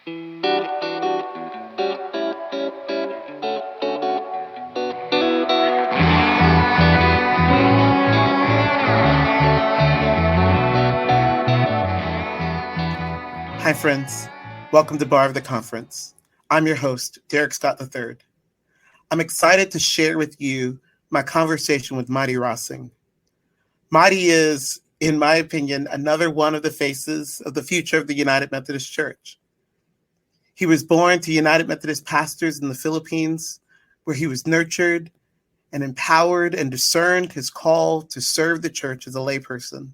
Hi, friends. Welcome to Bar of the Conference. I'm your host, Derek Scott III. I'm excited to share with you my conversation with Mighty Rasing. Mighty is, in my opinion, another one of the faces of the future of the United Methodist Church. He was born to United Methodist pastors in the Philippines, where he was nurtured and empowered and discerned his call to serve the church as a layperson.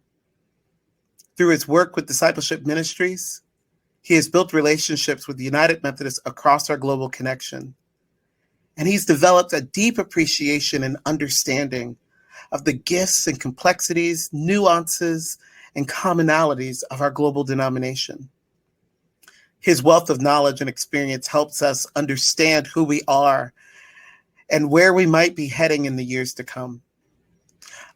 Through his work with Discipleship Ministries, he has built relationships with the United Methodists across our global connection. And he's developed a deep appreciation and understanding of the gifts and complexities, nuances, and commonalities of our global denomination. His wealth of knowledge and experience helps us understand who we are and where we might be heading in the years to come.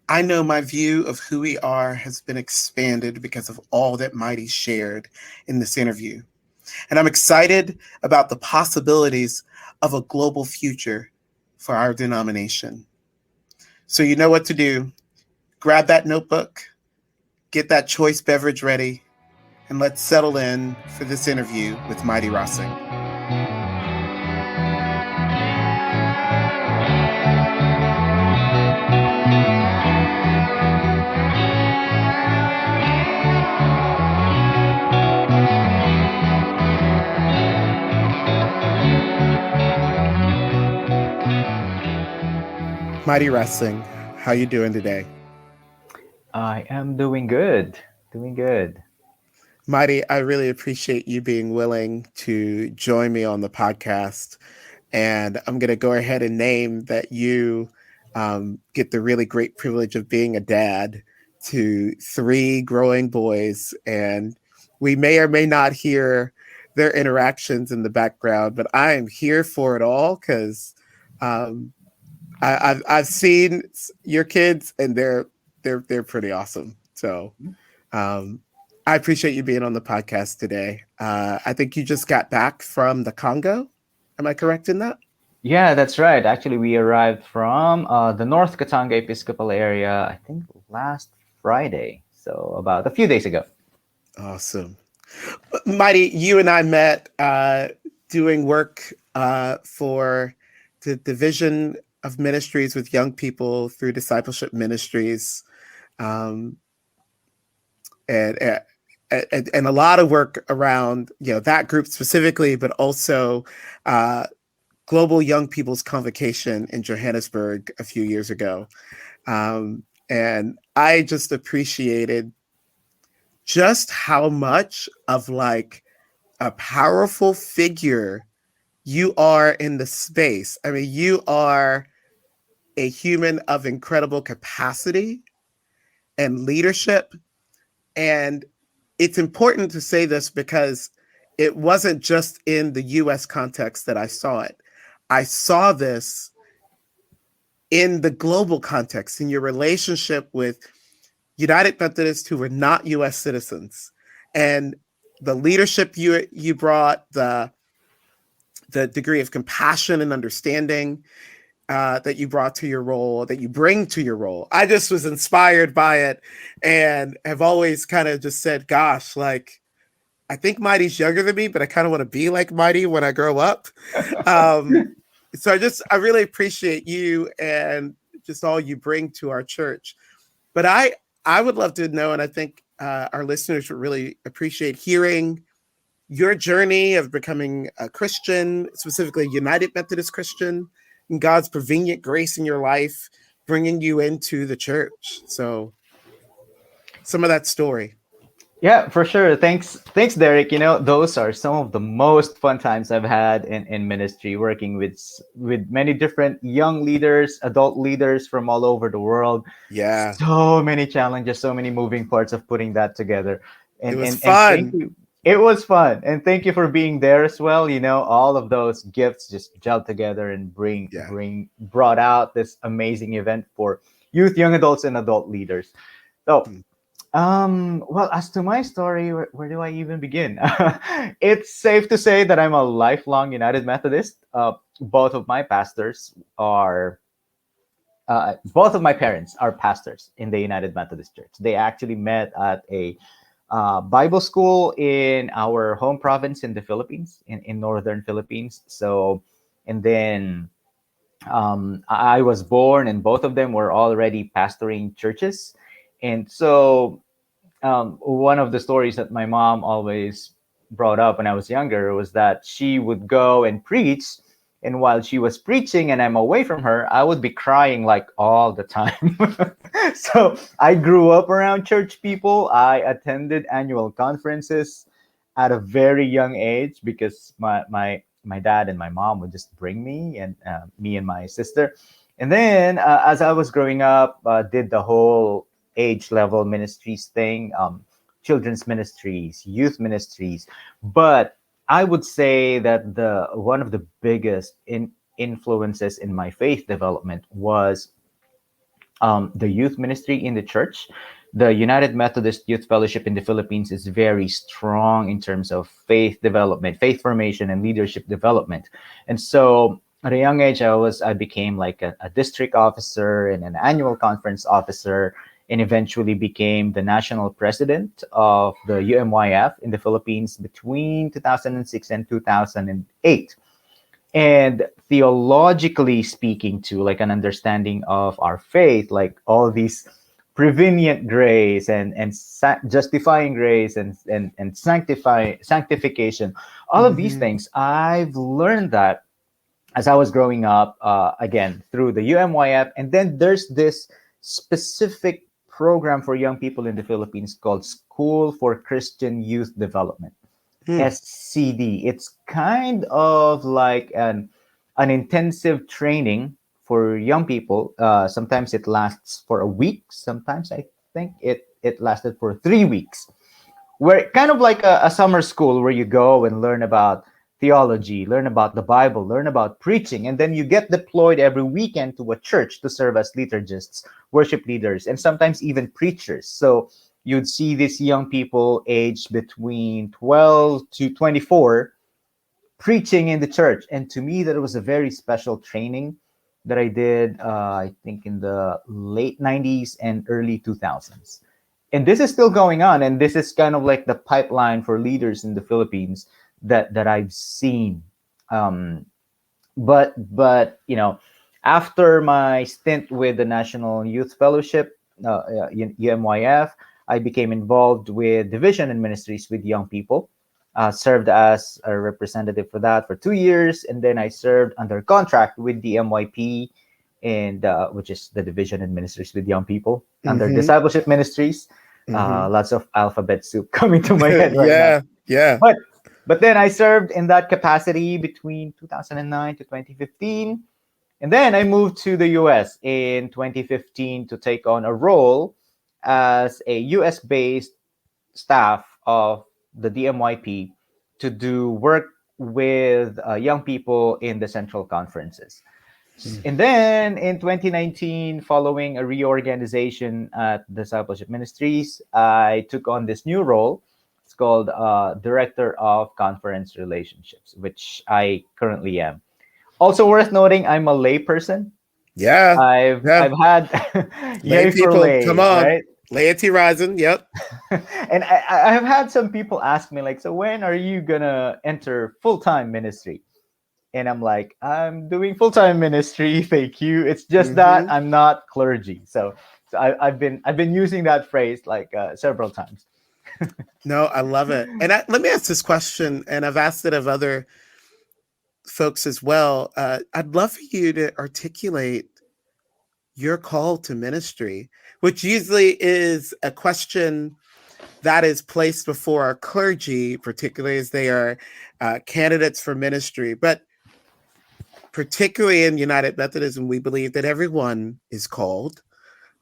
I know my view of who we are has been expanded because of all that Mighty shared in this interview. And I'm excited about the possibilities of a global future for our denomination. So you know what to do. Grab that notebook, get that choice beverage ready, and let's settle in for this interview with Mighty Rasing. Mighty Rasing, how you doing today? I am doing good. Mighty, I really appreciate you being willing to join me on the podcast. And I'm going to go ahead and name that you get the really great privilege of being a dad to 3 growing boys. And we may or may not hear their interactions in the background, but I am here for it all because I've seen your kids and they're pretty awesome. So I appreciate you being on the podcast today. I think you just got back from the Congo. Am I correct in that? Yeah, that's right. Actually, we arrived from the North Katanga Episcopal area, I think last Friday. So about a few days ago. Awesome. Mighty, you and I met doing work for the Division of Ministries with young people through Discipleship Ministries. And a lot of work around, that group specifically, but also Global Young People's Convocation in Johannesburg a few years ago. And I just appreciated just how much of like a powerful figure you are in the space. I mean, you are a human of incredible capacity and leadership. And it's important to say this because it wasn't just in the US context that I saw it. I saw this in the global context, in your relationship with United Methodists who were not US citizens, and the leadership you brought, the degree of compassion and understanding that you brought to your role, that you bring to your role. I just was inspired by it and have always kind of just said, gosh, like, I think Mighty's younger than me, but I kind of want to be like Mighty when I grow up. So I really appreciate you and just all you bring to our church. But I would love to know, and I think our listeners would really appreciate hearing your journey of becoming a Christian, specifically a United Methodist Christian, and God's prevenient grace in your life, bringing you into the church. So some of that story. Yeah, for sure. Thanks, Derek. Those are some of the most fun times I've had in ministry, working with many different young leaders, adult leaders from all over the world. Yeah. So many challenges, so many moving parts of putting that together. It was fun. Thank you. It was fun. And thank you for being there as well. All of those gifts just gelled together and brought out this amazing event for youth, young adults, and adult leaders. So Well, as to my story, where do I even begin? It's safe to say that I'm a lifelong United Methodist. Both of my pastors are, both of my parents are pastors in the United Methodist Church. They actually met at a Bible school in our home province in the Philippines, in northern Philippines. So, and then I was born, and both of them were already pastoring churches. And so, one of the stories that my mom always brought up when I was younger was that she would go and preach. And while she was preaching and I'm away from her, I would be crying like all the time. So I grew up around church people. I attended annual conferences at a very young age because my dad and my mom would just bring me and me and my sister. And then as I was growing up, did the whole age level ministries thing, children's ministries, youth ministries. But I would say that the one of the biggest influences in my faith development was the youth ministry in the church. The United Methodist Youth Fellowship in the Philippines is very strong in terms of faith development, faith formation, and leadership development. And so at a young age, I became like a district officer and an annual conference officer, and eventually became the national president of the UMYF in the Philippines between 2006 and 2008. And theologically speaking, to like an understanding of our faith, like all these prevenient grace and justifying grace and sanctification, all of these Mm-hmm. things, I've learned that as I was growing up, again through the UMYF. And then there's this specific program for young people in the Philippines called School for Christian Youth Development, Hmm. SCD. It's kind of like an intensive training for young people. Sometimes it lasts for a week. Sometimes I think it lasted for 3 weeks, where kind of like a summer school where you go and learn about theology, learn about the Bible, learn about preaching, and then you get deployed every weekend to a church to serve as liturgists, worship leaders, and sometimes even preachers. So you'd see these young people aged between 12 to 24 preaching in the church. And to me, that was a very special training that I did, I think, in the late 90s and early 2000s. And this is still going on. And this is kind of like the pipeline for leaders in the Philippines that I've seen. Um, but after my stint with the National Youth Fellowship, UMYF, I became involved with division and ministries with young people. Served as a representative for that for 2 years, and then I served under contract with the MYP, and which is the division and ministries with young people under Mm-hmm. Discipleship Ministries. Mm-hmm. Lots of alphabet soup coming to my head right now. Yeah. Yeah. But but then I served in that capacity between 2009 to 2015. And then I moved to the US in 2015 to take on a role as a US based staff of the DMYP to do work with young people in the central conferences. And then in 2019, following a reorganization at Discipleship Ministries, I took on this new role. It's called Director of Conference Relationships, which I currently am. Also worth noting, I'm a lay person. Yeah. Yeah. I've had Lay yay for people, come lay, on. right? Laity rising. Yep. And I have had some people ask me like, so when are you gonna enter full-time ministry? And I'm like, I'm doing full-time ministry, thank you. It's just that Mm-hmm. I'm not clergy. So I've been using that phrase like several times. No, I love it. And let me ask this question, and I've asked it of other folks as well. I'd love for you to articulate your call to ministry, which usually is a question that is placed before our clergy, particularly as they are candidates for ministry. But particularly in United Methodism, we believe that everyone is called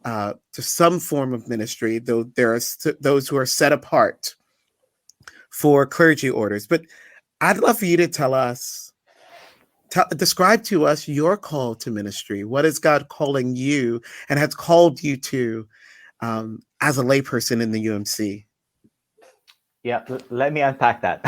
to some form of ministry, though there are those who are set apart for clergy orders. But I'd love for you to tell us, describe to us your call to ministry. What is God calling you and has called you to as a layperson in the UMC? Yeah, let me unpack that.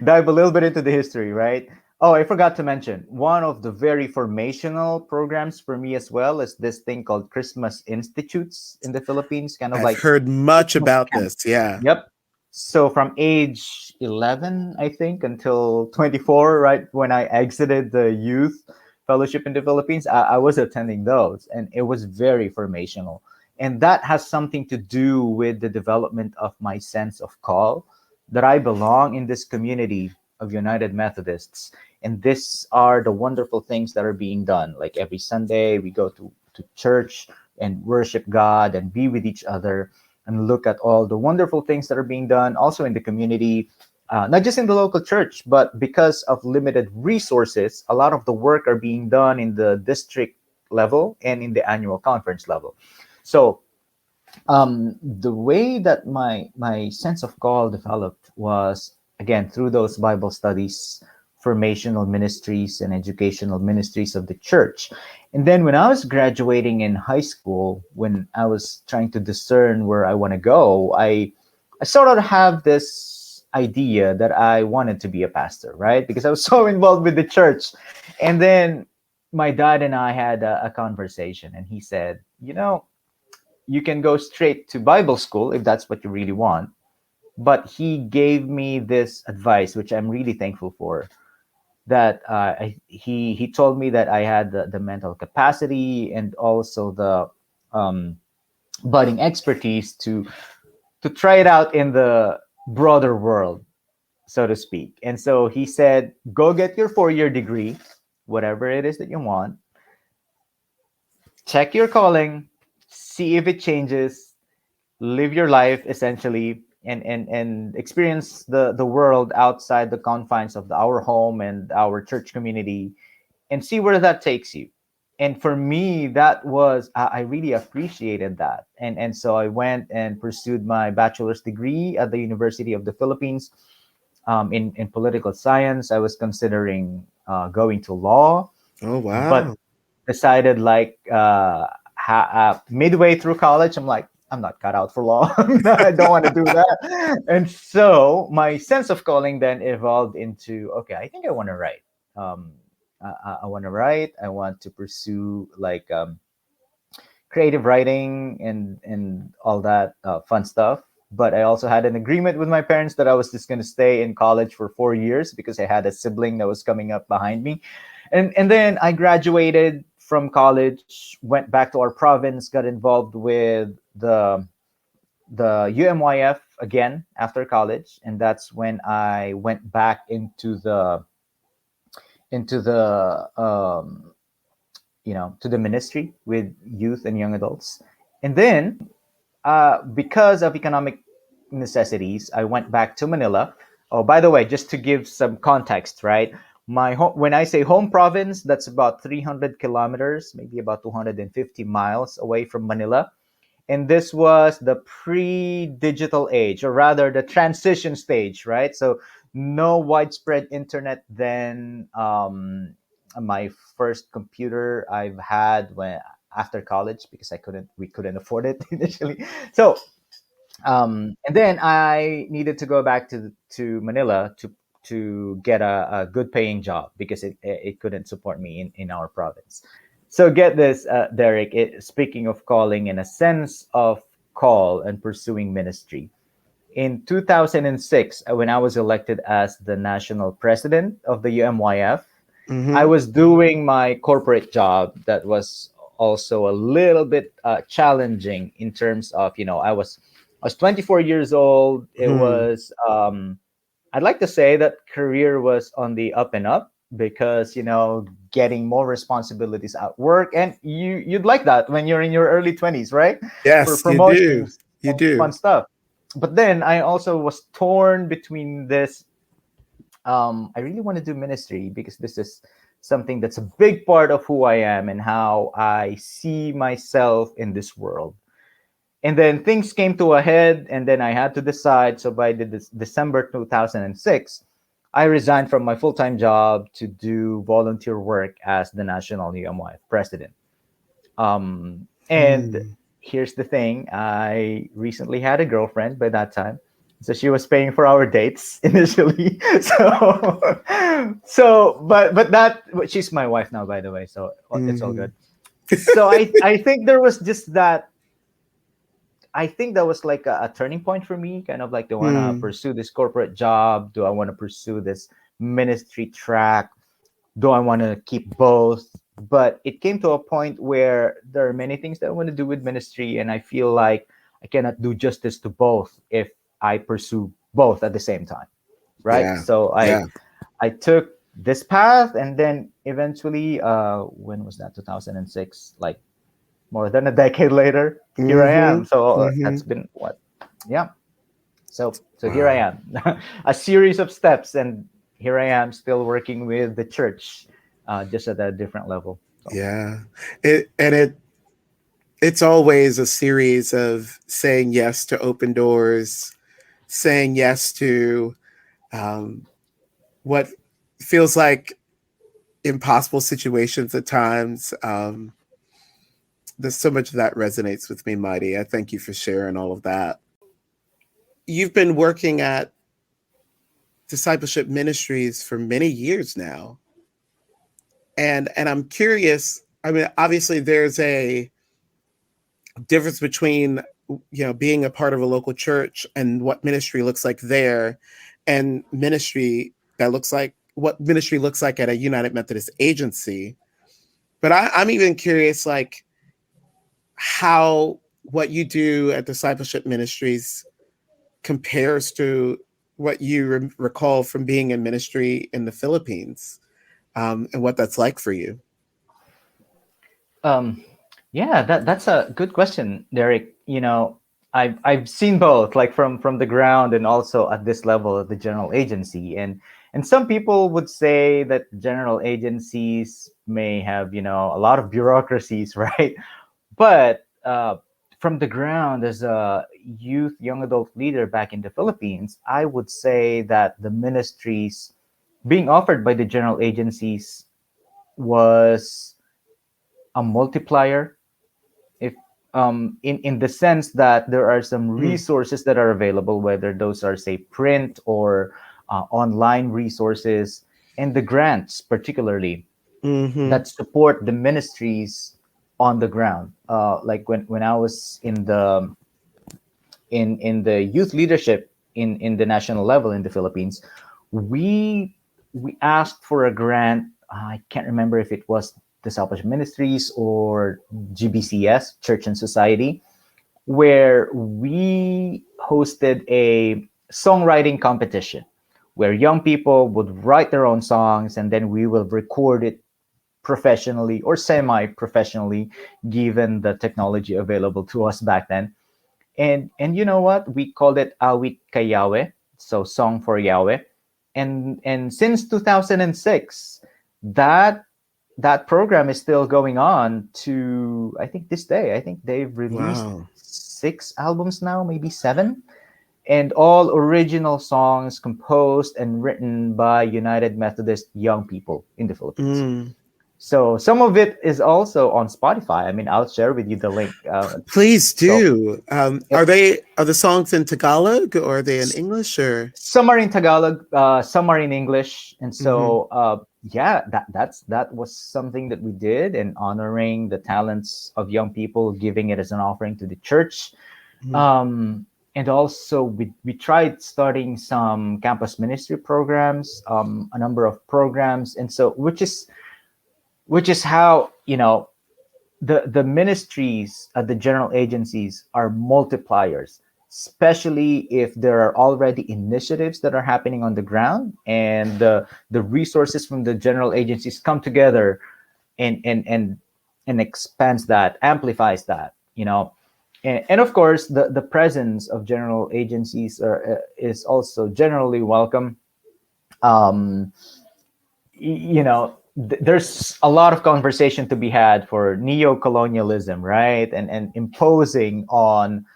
Dive a little bit into the history, right? Oh, I forgot to mention one of the very formational programs for me as well is this thing called Christmas Institutes in the Philippines, kind of I've like heard much Christmas about camp. this. Yeah. Yep. So from age 11, I think, until 24, right when I exited the youth fellowship in the Philippines, I was attending those, and it was very formational. And that has something to do with the development of my sense of call that I belong in this community of United Methodists. And these are the wonderful things that are being done. Like every Sunday, we go to church and worship God and be with each other and look at all the wonderful things that are being done also in the community, not just in the local church, but because of limited resources, a lot of the work are being done in the district level and in the annual conference level. So the way that my sense of call developed was again through those Bible studies, formational ministries, and educational ministries of the church. And then when I was graduating in high school, when I was trying to discern where I want to go, I sort of have this idea that I wanted to be a pastor, right? Because I was so involved with the church. And then my dad and I had a conversation, and he said, you know, you can go straight to Bible school if that's what you really want. But he gave me this advice, which I'm really thankful for. That he told me that I had the mental capacity and also the um, budding expertise to try it out in the broader world, so to speak. And so he said, go get your 4 year degree, whatever it is that you want, check your calling, see if it changes, live your life essentially, and experience the world outside the confines of our home and our church community, and see where that takes you. And for me, that was I really appreciated that, and so I went and pursued my bachelor's degree at the University of the Philippines, in political science. I was considering going to law, Oh, but wow. decided like midway through college, I'm like, I'm not cut out for law. I don't want to do that. And so my sense of calling then evolved into, okay, I think I want to write. Um, I want to write. I want to pursue like creative writing and all that fun stuff. But I also had an agreement with my parents that I was just going to stay in college for 4 years because I had a sibling that was coming up behind me. And then I graduated from college, went back to our province, got involved with the UMYF again after college, and that's when I went back into the to the ministry with youth and young adults. And then because of economic necessities, I went back to Manila. Oh, by the way, just to give some context, right? My home, when I say home province, that's about 300 kilometers, maybe about 250 miles away from Manila. And this was the pre-digital age, or rather the transition stage, right? So no widespread internet then. My first computer I've had when after college because we couldn't afford it initially. So and then I needed to go back to Manila to get a good paying job because it couldn't support me in our province. So get this, Derek. Speaking of calling and a sense of call and pursuing ministry, in 2006, when I was elected as the national president of the UMYF, I Hmm. was doing my corporate job that was also a little bit challenging in terms of, I was 24 years old. It Hmm. was I'd like to say that career was on the up and up because getting more responsibilities at work, and you'd like that when you're in your early 20s, right? For Yes, you do. promotions You and fun do. stuff. But then I also was torn between this. I really want to do ministry because this is something that's a big part of who I am and how I see myself in this world. And then things came to a head, and then I had to decide. So by December 2006, I resigned from my full time job to do volunteer work as the national UMY president. And Hmm. here's the thing. I recently had a girlfriend by that time. So she was paying for our dates initially. But she's my wife now, by the way. So it's all good. Mhm. So I think there was just that. I think that was like a turning point for me. Kind of like, do I want to Mm. pursue this corporate job? Do I want to pursue this ministry track? Do I want to keep both? But it came to a point where there are many things that I want to do with ministry, and I feel like I cannot do justice to both if I pursue both at the same time, right? Yeah. So Yeah. I took this path, and then eventually, when was that? 2006, like more than a decade later, here I am. Mhm. So that's Mhm. been what? Yeah. So here I Wow. am, a series of steps, and here I am still working with the church, just at a different level. So Yeah. It's always a series of saying yes to open doors, saying yes to um, what feels like impossible situations at times. There's so much that resonates with me, Mighty. I thank you for sharing all of that. You've been working at Discipleship Ministries for many years now. And I'm curious, I mean, obviously there's a difference between being a part of a local church and what ministry looks like there, and ministry that looks like what ministry looks like at a United Methodist agency. But I'm even curious, like, how what you do at Discipleship Ministries compares to what you recall from being in ministry in the Philippines, and what that's like for you. um, yeah, that's a good question, Derek. I've seen both, like from the ground and also at this level of the general agency, and some people would say that general agencies may have a lot of bureaucracies, right? But from the ground, as a young adult leader back in the Philippines, I would say that the ministries being offered by the general agencies was a multiplier, if in the sense that there are some Mm. resources that are available, whether those are, say, print or online resources, and the grants particularly Mm-hmm. that support the ministries on the ground. Like when I was in the youth leadership in the national level in the Philippines, we we asked for a grant. I can't remember if it was the Discipleship Ministries or GBCS, Church and Society, where we hosted a songwriting competition where young people would write their own songs, and then we will record it professionally or semi-professionally, given the technology available to us back then. And you know what? We called it Awit Kay Yahweh, so Song for Yahweh. And since 2006, that that program is still going on to, I think, this day. I think they've released Wow. 6 albums now, maybe 7, and all original songs composed and written by United Methodist young people in the Philippines. Mm. So some of it is also on Spotify. I mean, I'll share with you the link. Please So do. Are the songs in Tagalog, or are they in English, or? some are in Tagalog, some are in English, and Mm-hmm. so yeah, that was something that we did in honoring the talents of young people, giving it as an offering to the church. Mm-hmm. And also we tried starting some campus ministry programs, a number of programs, and so which is how the ministries at the general agencies are multipliers, especially if there are already initiatives that are happening on the ground, and the resources from the general agencies come together and expands that, amplifies that. And of course, the presence of general agencies is also generally welcome. Um, there's a lot of conversation to be had for neo-colonialism, right? And imposing on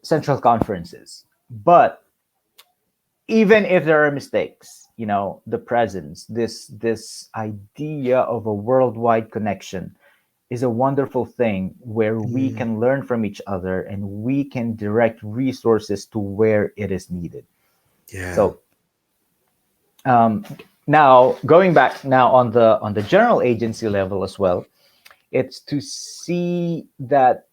central conferences. But even if there are mistakes, the presence, this idea of a worldwide connection is a wonderful thing where we Mm, can learn from each other and we can direct resources to where it is needed. yeah. So um, now going back now on the general agency level as well, it's to see that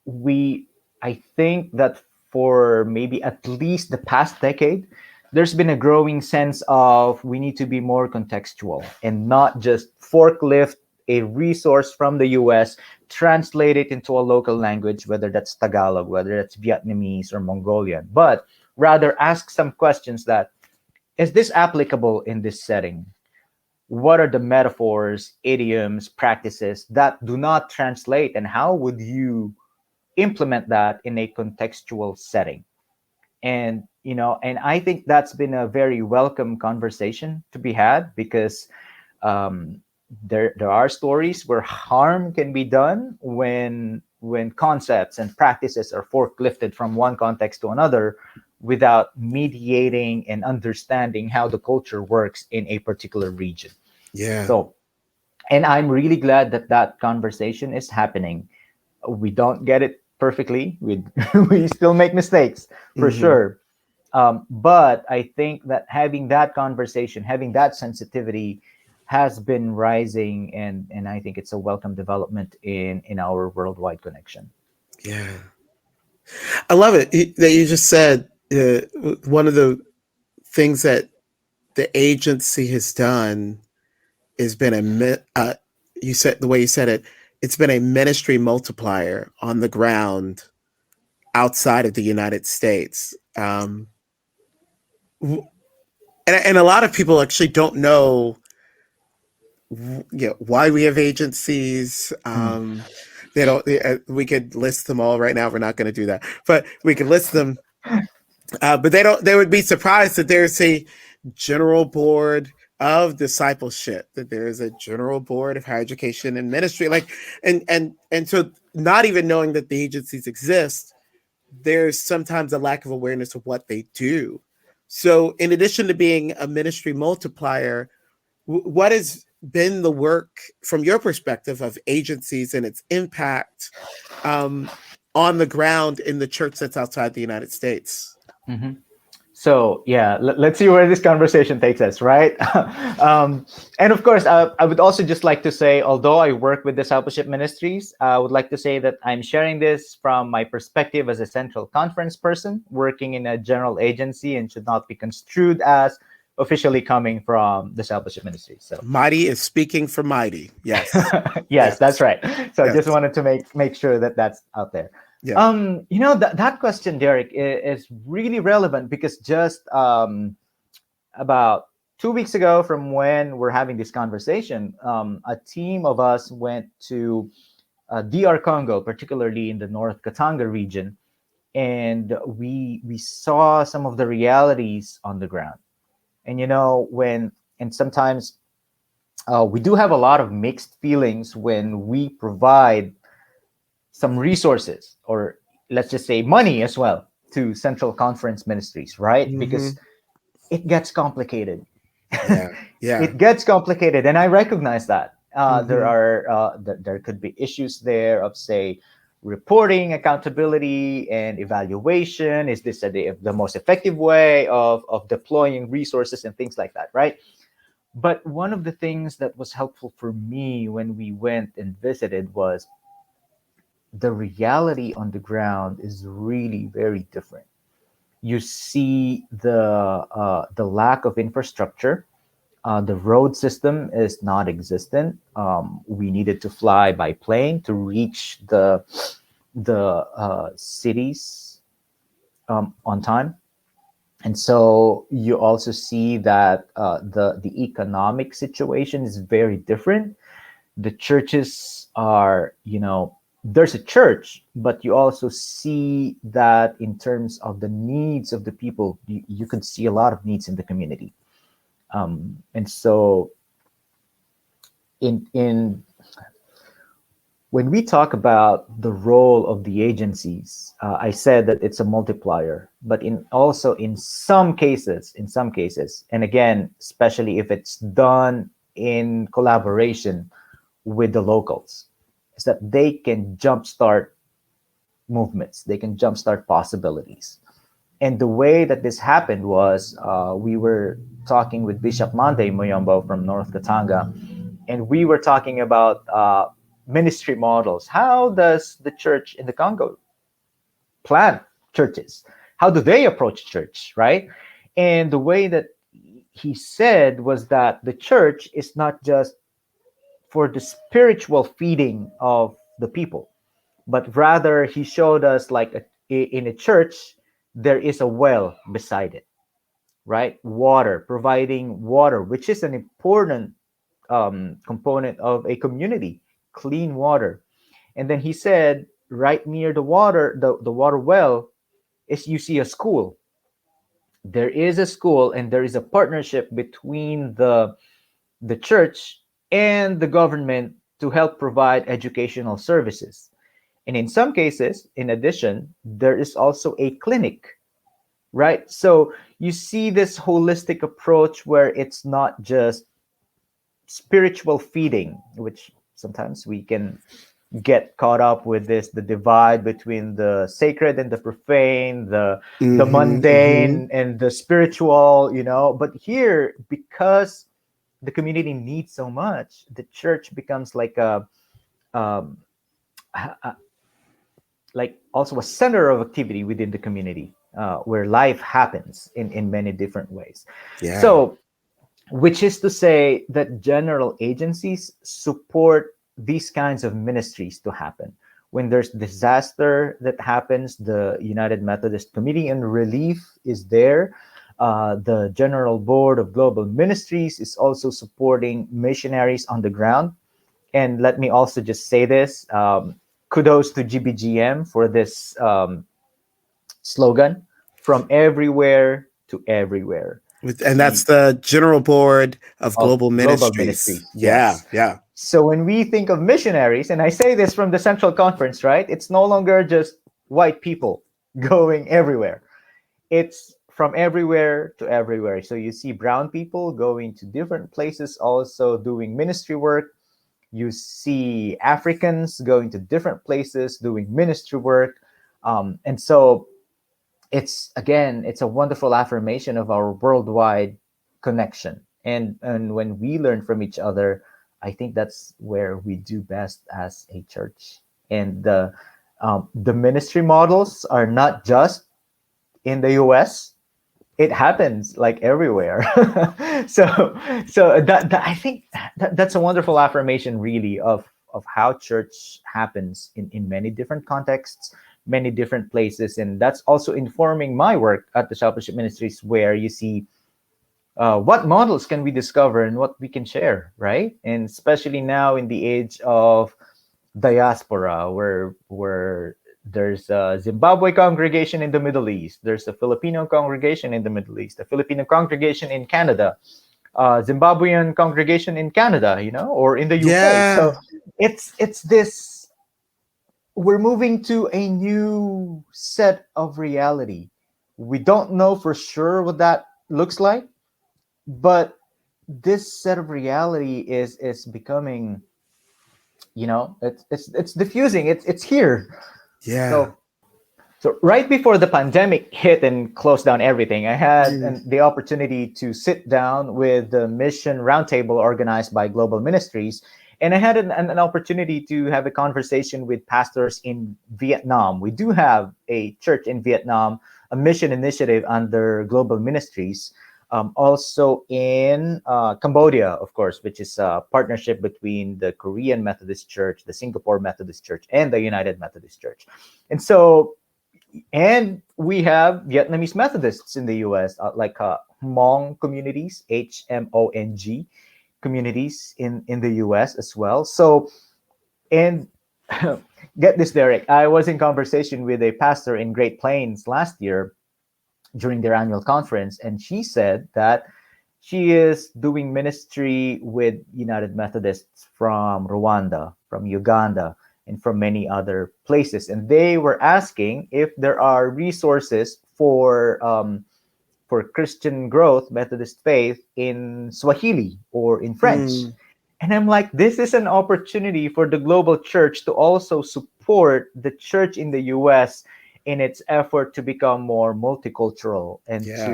we I think that for maybe at least the past decade, there's been a growing sense of we need to be more contextual and not just forklift a resource from the US, translate it into a local language, whether that's Tagalog, whether that's Vietnamese or Mongolian, but rather ask some questions that is this applicable in this setting? What are the metaphors, idioms, practices that do not translate, and how would you implement that in a contextual setting? And and I think that's been a very welcome conversation to be had, because um, there are stories where harm can be done when concepts and practices are forklifted from one context to another without mediating and understanding how the culture works in a particular region. Yeah. So, and I'm really glad that that conversation is happening. We don't get it perfectly. We we still make mistakes for Hmm. sure. But I think that having that conversation, having that sensitivity, has been rising, and I think it's a welcome development in our worldwide connection. Yeah. I love it that you just said one of the things that the agency has done has been you said the way you said it, it's been a ministry multiplier on the ground outside of the United States. And a lot of people actually don't know, why we have agencies. Mm. They don't. We could list them all right now. We're not going to do that, but we could list them. But they don't. They would be surprised that there's a general board of discipleship. That there is a general board of higher education and ministry. Like, and so not even knowing that the agencies exist, there's sometimes a lack of awareness of what they do. So, in addition to being a ministry multiplier, what has been the work from your perspective of agencies and its impact um, on the ground in the church that's outside the United States? Mhm. So yeah, let's see where this conversation takes us, right? um, and of course, I would also just like to say, although I work with Discipleship Ministries, I would like to say that I'm sharing this from my perspective as a central conference person working in a general agency, and should not be construed as officially coming from Discipleship Ministries. So Mighty is speaking for mighty. Yes. yes, that's Yes. right. So I just Yes. wanted to make sure that that's out there. Yeah. That question, Derek, is really relevant, because just about 2 weeks ago from when we're having this conversation, a team of us went to DR Congo, particularly in the North Katanga region, and we saw some of the realities on the ground. And when and sometimes we do have a lot of mixed feelings when we provide some resources, or let's just say money as well, to central conference ministries, right? Hmm. Because it gets complicated. Yeah. Yeah. It gets complicated, and I recognize that Hmm. there could be issues there of, say, reporting, accountability, and evaluation. Is this the most effective way of deploying resources and things like that, right? But one of the things that was helpful for me when we went and visited was the reality on the ground is really very different. You see the lack of infrastructure. The road system is not existent. We needed to fly by plane to reach the cities on time. And so you also see that the economic situation is very different. The churches are, there's a church, but you also see that in terms of the needs of the people, you could see a lot of needs in the community. And so in when we talk about the role of the agencies, I said that it's a multiplier, but in some cases, and again, especially if it's done in collaboration, with the locals is that they can jumpstart movements, they can jumpstart possibilities. And the way that this happened was we were talking with Bishop Monday Muyombo from North Katanga, and we were talking about ministry models. How does the church in the Congo plan churches? How do they approach church, right? And the way that he said was that the church is not just for the spiritual feeding of the people, but rather he showed us like in a church there is a well beside it, right? Water, providing water, which is an important component of a community, clean water. And then he said right near the water, the water well, is you see a school. There is a school, and there is a partnership between the church and the government to help provide educational services. And in some cases, in addition, there is also a clinic, right? So you see this holistic approach where it's not just spiritual feeding, which sometimes we can get caught up with this, the divide between the sacred and the profane, the mundane and the spiritual, but here, because the community needs so much, the church becomes like um, a like also a center of activity within the community, where life happens in many different ways. Yeah. So which is to say that general agencies support these kinds of ministries to happen. When there's disaster that happens, the United Methodist Committee on Relief is there. The General Board of Global Ministries is also supporting missionaries on the ground. And let me also just say this, kudos to GBGM for this slogan, from everywhere to everywhere. And that's the General Board of Global Global Ministries. Yes. Yeah. So when we think of missionaries, and I say this from the Central Conference, right? It's no longer just white people going everywhere. It's from everywhere to everywhere. So you see brown people going to different places, also doing ministry work. You see Africans going to different places doing ministry work. And so it's a wonderful affirmation of our worldwide connection. And when we learn from each other, I think that's where we do best as a church. And the ministry models are not just in the US. It happens like everywhere. so that I think that's a wonderful affirmation, really, of how church happens in many different contexts, many different places. And that's also informing my work at the Discipleship Ministries, where you see what models can we discover and what we can share, right? And especially now in the age of diaspora, where there's a Zimbabwe congregation in the Middle East, there's a Filipino congregation in the Middle East, a Filipino congregation in Canada, Zimbabwean congregation in Canada, or in the UK. Yeah. So it's this, we're moving to a new set of reality. We don't know for sure what that looks like, but this set of reality is becoming, it's diffusing, it's here. Yeah. So right before the pandemic hit and closed down everything, I had the opportunity to sit down with the mission roundtable organized by Global Ministries. And I had an opportunity to have a conversation with pastors in Vietnam. We do have a church in Vietnam, a mission initiative under Global Ministries. Also in Cambodia, of course, which is a partnership between the Korean Methodist Church, the Singapore Methodist Church, and the United Methodist Church. And we have Vietnamese Methodists in the U.S., like Hmong communities, HMONG communities in the U.S. as well. So, and get this, Derek, I was in conversation with a pastor in Great Plains last year during their annual conference, and she said that she is doing ministry with United Methodists from Rwanda, from Uganda, and from many other places. And they were asking if there are resources for Christian growth, Methodist faith in Swahili or in French. And I'm like, this is an opportunity for the global church to also support the church in the US in its effort to become more multicultural and Yeah.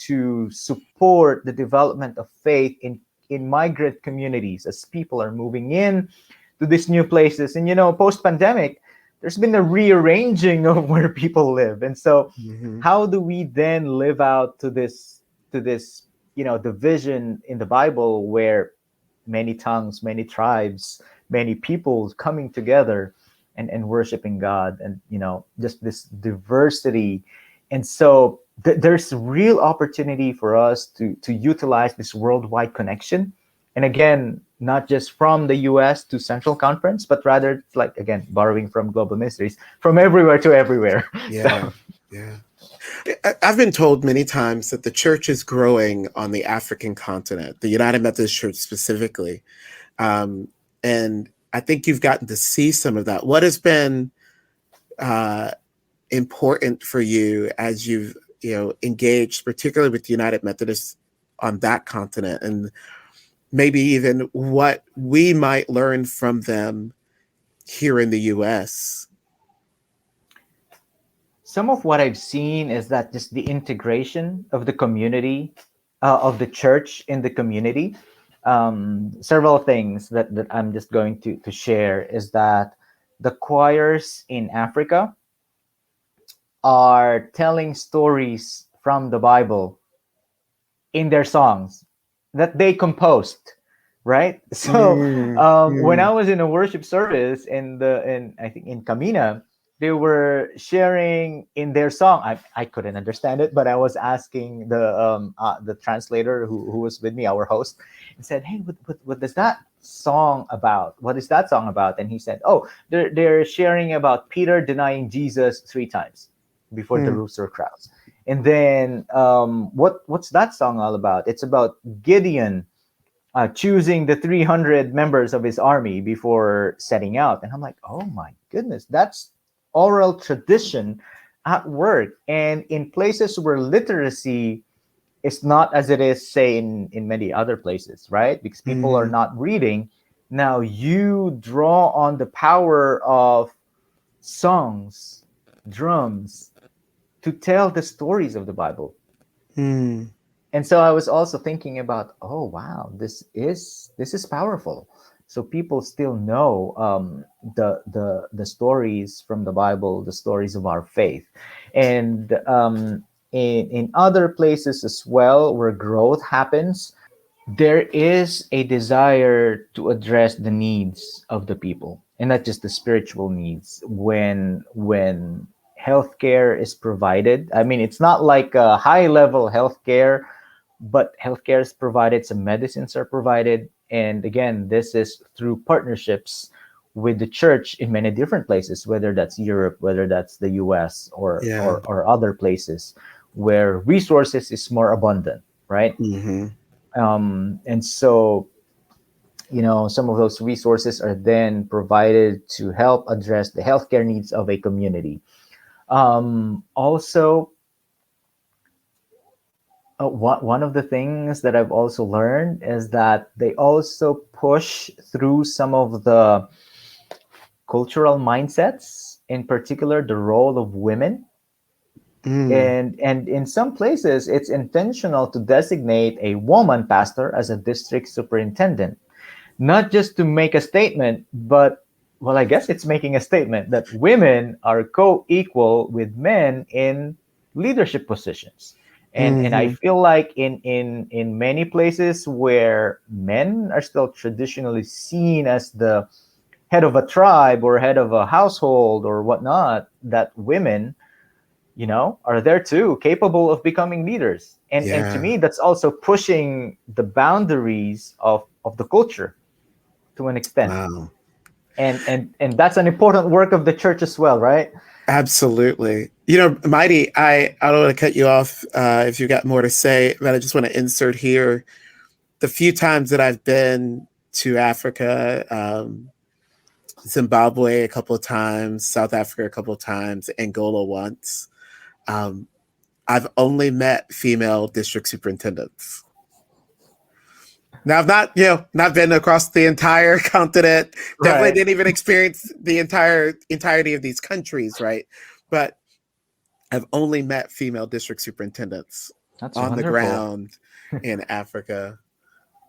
to support the development of faith in migrant communities as people are moving in to these new places. And post pandemic, there's been a rearranging of where people live. And so Hmm. how do we then live out to this the vision in the Bible where many tongues, many tribes, many peoples coming together and worshiping God, and just this diversity. And so there's real opportunity for us to utilize this worldwide connection. And again, not just from the US to Central Conference, but rather, like, again, borrowing from Global Ministries, from everywhere to everywhere. So Yeah. Yeah. I've been told many times that the church is growing on the African continent, the United Methodist Church specifically. And I think you've gotten to see some of that. What has been uh, important for you as you've engaged, particularly with the United Methodists on that continent, and maybe even what we might learn from them here in the U.S.? some of what I've seen is that just the integration of the community, of the church in the community. Several things that I'm just going to share is that the choirs in Africa are telling stories from the Bible in their songs that they composed, right? So Mm, when I mm, was in a worship service in I think in Camina, they were sharing in their song. I couldn't understand it, but I was asking the translator who was with me, our host, and said, "Hey, what does that song about? What is that song about?" And he said, "Oh, they're sharing about Peter denying Jesus 3 times before the mm. rooster crowds." And then what's that song all about? It's about Gideon choosing the 300 members of his army before setting out. And I'm like, oh my goodness, that's oral tradition at work. And in places where literacy is not as it is, say, in many other places, right? Because people are Mhm. not reading. Now you draw on the power of songs, drums, to tell the stories of the Bible. Mm. And so I was also thinking about, oh wow, this is powerful. So people still know the stories from the Bible, the stories of our faith. And in other places as well where growth happens, there is a desire to address the needs of the people, and not just the spiritual needs. When healthcare is provided, I mean, it's not like a high level healthcare, but healthcare is provided, some medicines are provided. And again, this is through partnerships with the church in many different places, whether that's Europe, whether that's the US, Yeah. or other places where resources is more abundant, right? Mhm. And so some of those resources are then provided to help address the healthcare needs of a community. Also, one of the things that I've also learned is that they also push through some of the cultural mindsets, in particular the role of women. Mm. And in some places it's intentional to designate a woman pastor as a district superintendent, not just to make a statement, but, well, I guess it's making a statement that women are co-equal with men in leadership positions. And I Mhm. feel like in many places where men are still traditionally seen as the head of a tribe or head of a household or whatnot, that women, are there too, capable of becoming leaders. And to Yeah. me, that's also pushing the boundaries of the culture to an extent. Wow. And that's an important work of the church as well, right? Absolutely. Mighty, I don't want to cut you off if you've got more to say, but I just want to insert here the few times that I've been to Africa, Zimbabwe a couple of times, South Africa a couple of times, Angola once. Um, I've only met female district superintendents. Now I've not been across the entire continent. Definitely Right. didn't even experience the entirety of these countries, right? But I've only met female district superintendents That's on the wonderful. ground in Africa.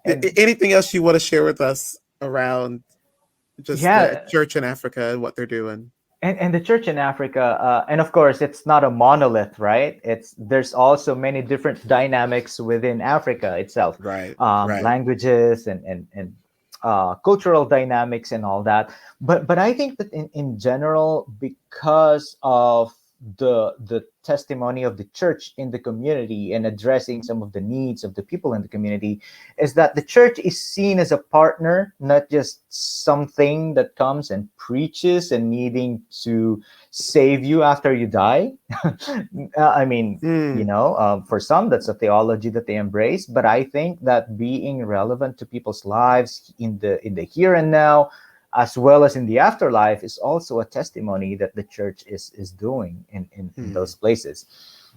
And Anything else you want to share with us around just the yeah, church in Africa and what they're doing? and the church in Africa, and of course, it's not a monolith, right? There's also many different dynamics within Africa itself, Right, right. languages and cultural dynamics and all that. But I think that in general, because of the testimony of the church in the community and addressing some of the needs of the people in the community, is that the church is seen as a partner, not just something that comes and preaches and needing to save you after you die. I mean, Mm, for some, that's a theology that they embrace. But I think that being relevant to people's lives in the here and now, as well as in the afterlife, is also a testimony that the church is doing in mm, those places.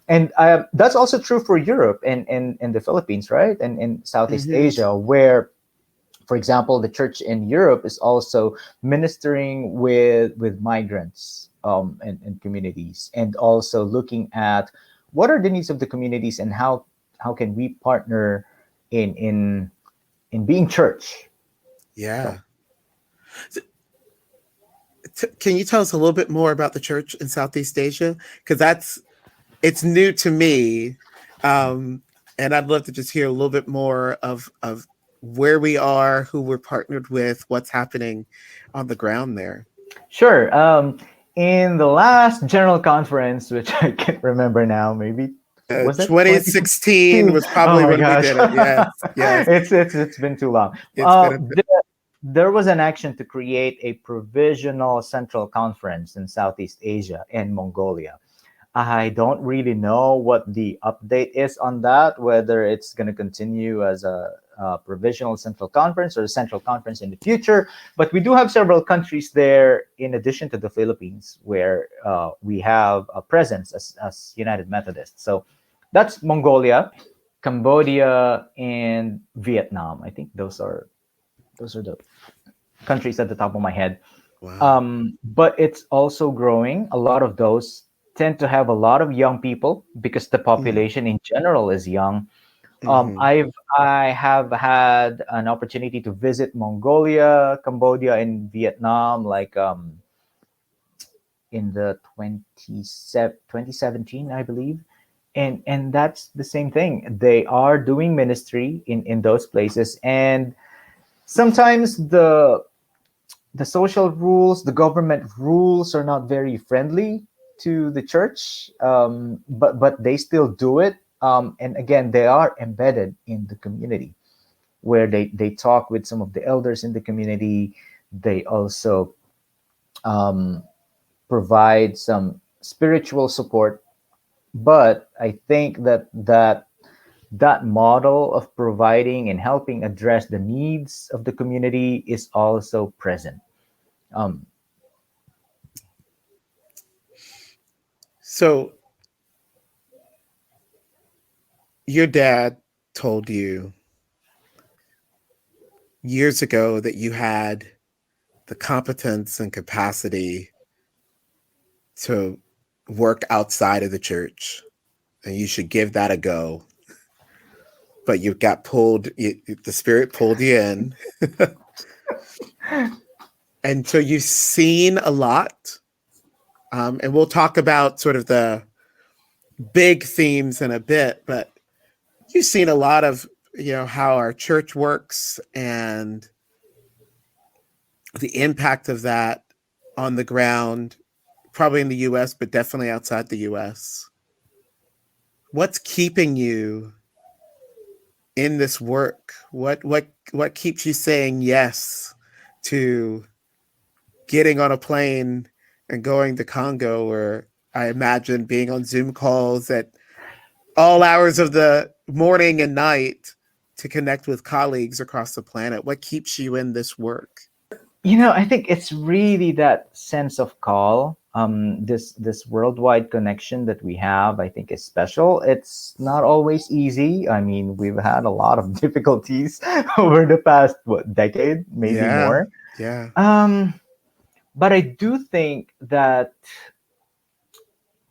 And that's also true for Europe and the Philippines, right? And in Southeast hmm. Asia, where, for example, the church in Europe is also ministering with migrants and communities, and also looking at what are the needs of the communities and how can we partner in being church. So Yeah. Can you tell us a little bit more about the church in Southeast Asia? Because it's new to me, um, and I'd love to just hear a little bit more of where we are, who we're partnered with, what's happening on the ground there. sure. In the last general conference, which I can't remember now, maybe was it 2016 2016? was Oh probably my when we gosh, did it. Yes, yes. it's been too long. It's been a bit. There was an action to create a provisional central conference in Southeast Asia and Mongolia. I don't really know what the update is on that, whether it's going to continue as a provisional central conference or a central conference in the future. But we do have several countries there, in addition to the Philippines, where we have a presence as United Methodists. So that's Mongolia, Cambodia, and Vietnam. I think those are the countries at the top of my head. Wow. But it's also growing. A lot of those tend to have a lot of young people because the Mm, population in general is young. hmm. I have had an opportunity to visit Mongolia, Cambodia, and Vietnam, like in the 2017, I believe. And that's the same thing. They are doing ministry in those places, and sometimes the social rules, the government rules are not very friendly to the church, but they still do it. And again, they are embedded in the community, where they talk with some of the elders in the community. They also um, provide some spiritual support. But I think that model of providing and helping address the needs of the community is also present. Um, So your dad told you years ago that you had the competence and capacity to work outside of the church and you should give that a go. But you got pulled, the spirit pulled you in. And so you've seen a lot. And we'll talk about sort of the big themes in a bit, but you've seen a lot of, how our church works and the impact of that on the ground, probably in the US, but definitely outside the US. What's keeping you in this work? What keeps you saying yes to getting on a plane and going to Congo, or I imagine being on Zoom calls at all hours of the morning and night to connect with colleagues across the planet? What keeps you in this work? I think it's really that sense of call. this worldwide connection that we have, I think, is special. It's not always easy. I mean, we've had a lot of difficulties over the past decade, maybe Yeah. more. Yeah. But I do think that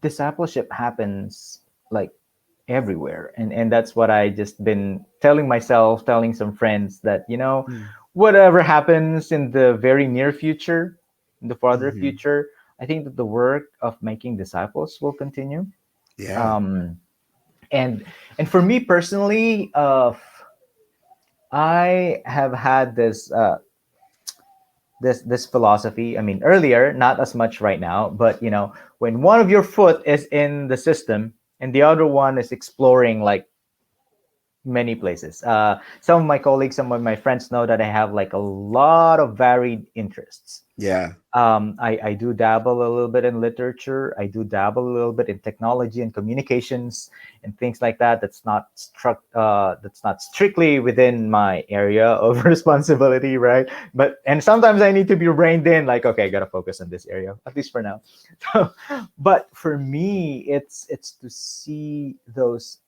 discipleship happens like everywhere, and that's what I just been telling myself, telling some friends, that Mm. whatever happens in the very near future, in the farther Mhm. future, I think that the work of making disciples will continue. Yeah. um and for me personally, I have had this philosophy. I mean, earlier, not as much right now, but when one of your foot is in the system and the other one is exploring like many places. Some of my colleagues, some of my friends know that I have like a lot of varied interests. Yeah. I do dabble a little bit in literature. I do dabble a little bit in technology and communications and things like that. That's not strictly within my area of responsibility, right? And sometimes I need to be reined in, like, okay, I gotta focus on this area, at least for now. But for me, it's to see those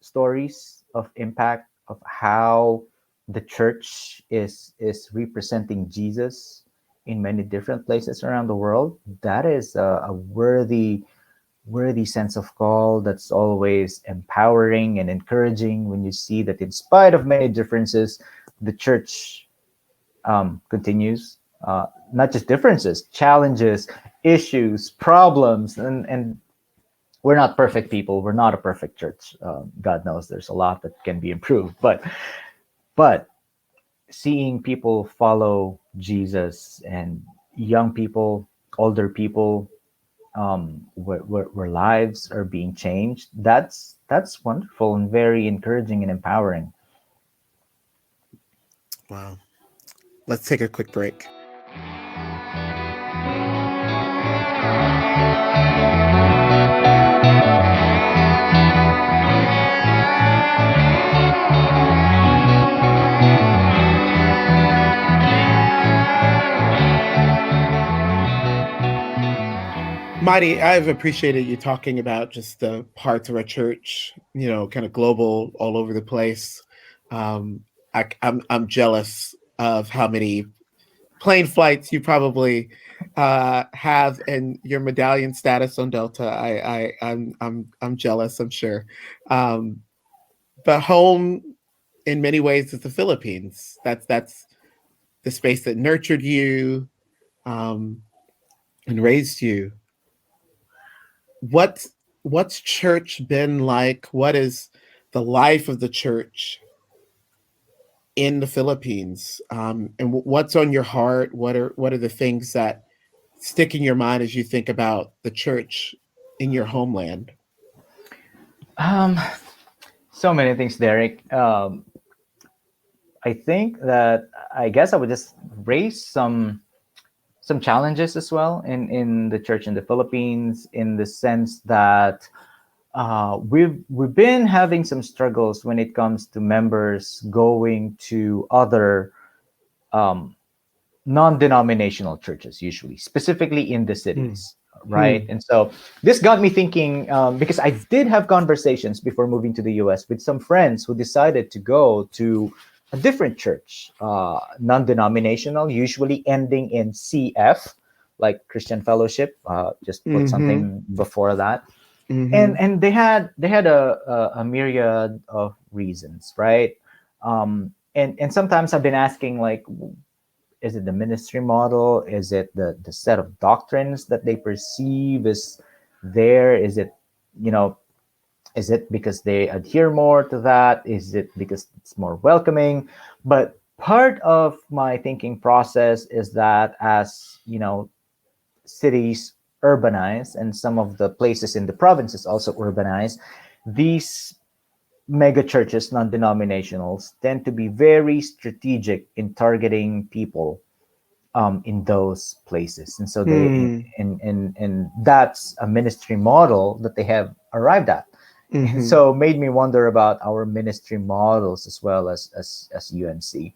stories of impact of how the church is representing Jesus in many different places around the world. That is a worthy sense of call that's always empowering and encouraging when you see that in spite of many differences, the church continues. Not just differences, challenges, issues, problems, and we're not perfect people. We're not a perfect church. God knows there's a lot that can be improved, but seeing people follow Jesus, and young people, older people, where lives are being changed, that's wonderful and very encouraging and empowering. Wow. Let's take a quick break. Mighty, I've appreciated you talking about just the parts of our church, kind of global, all over the place. Um, I'm jealous of how many plane flights you probably have, and your medallion status on Delta. I'm jealous, I'm sure. Um, but home, in many ways, is the Philippines. That's the space that nurtured you, um, and raised you. What what's church been like? What is the life of the church in the Philippines? And what's on your heart? What are the things that stick in your mind as you think about the church in your homeland? Um, so many things, Derek. I think that I guess I would just raise some challenges as well in the church in the Philippines, in the sense that we've been having some struggles when it comes to members going to other um, non-denominational churches, usually, specifically in the Hmm. cities, right? Hmm. And so this got me thinking, because I did have conversations before moving to the US with some friends who decided to go to a different church, non-denominational, usually ending in CF, like Christian Fellowship. Just put Mm-hmm. something before that, Mm-hmm. and they had a myriad of reasons, right? And sometimes I've been asking, like, is it the ministry model? Is it the set of doctrines that they perceive is there? Is it, you know, is it because they adhere more to that? Is it because it's more welcoming? But part of my thinking process is that, as cities urbanize and some of the places in the provinces also urbanize, these mega churches, non-denominationals, tend to be very strategic in targeting people in those places, and so they Hmm. and that's a ministry model that they have arrived at, and Mm-hmm. so made me wonder about our ministry models as well as UMC,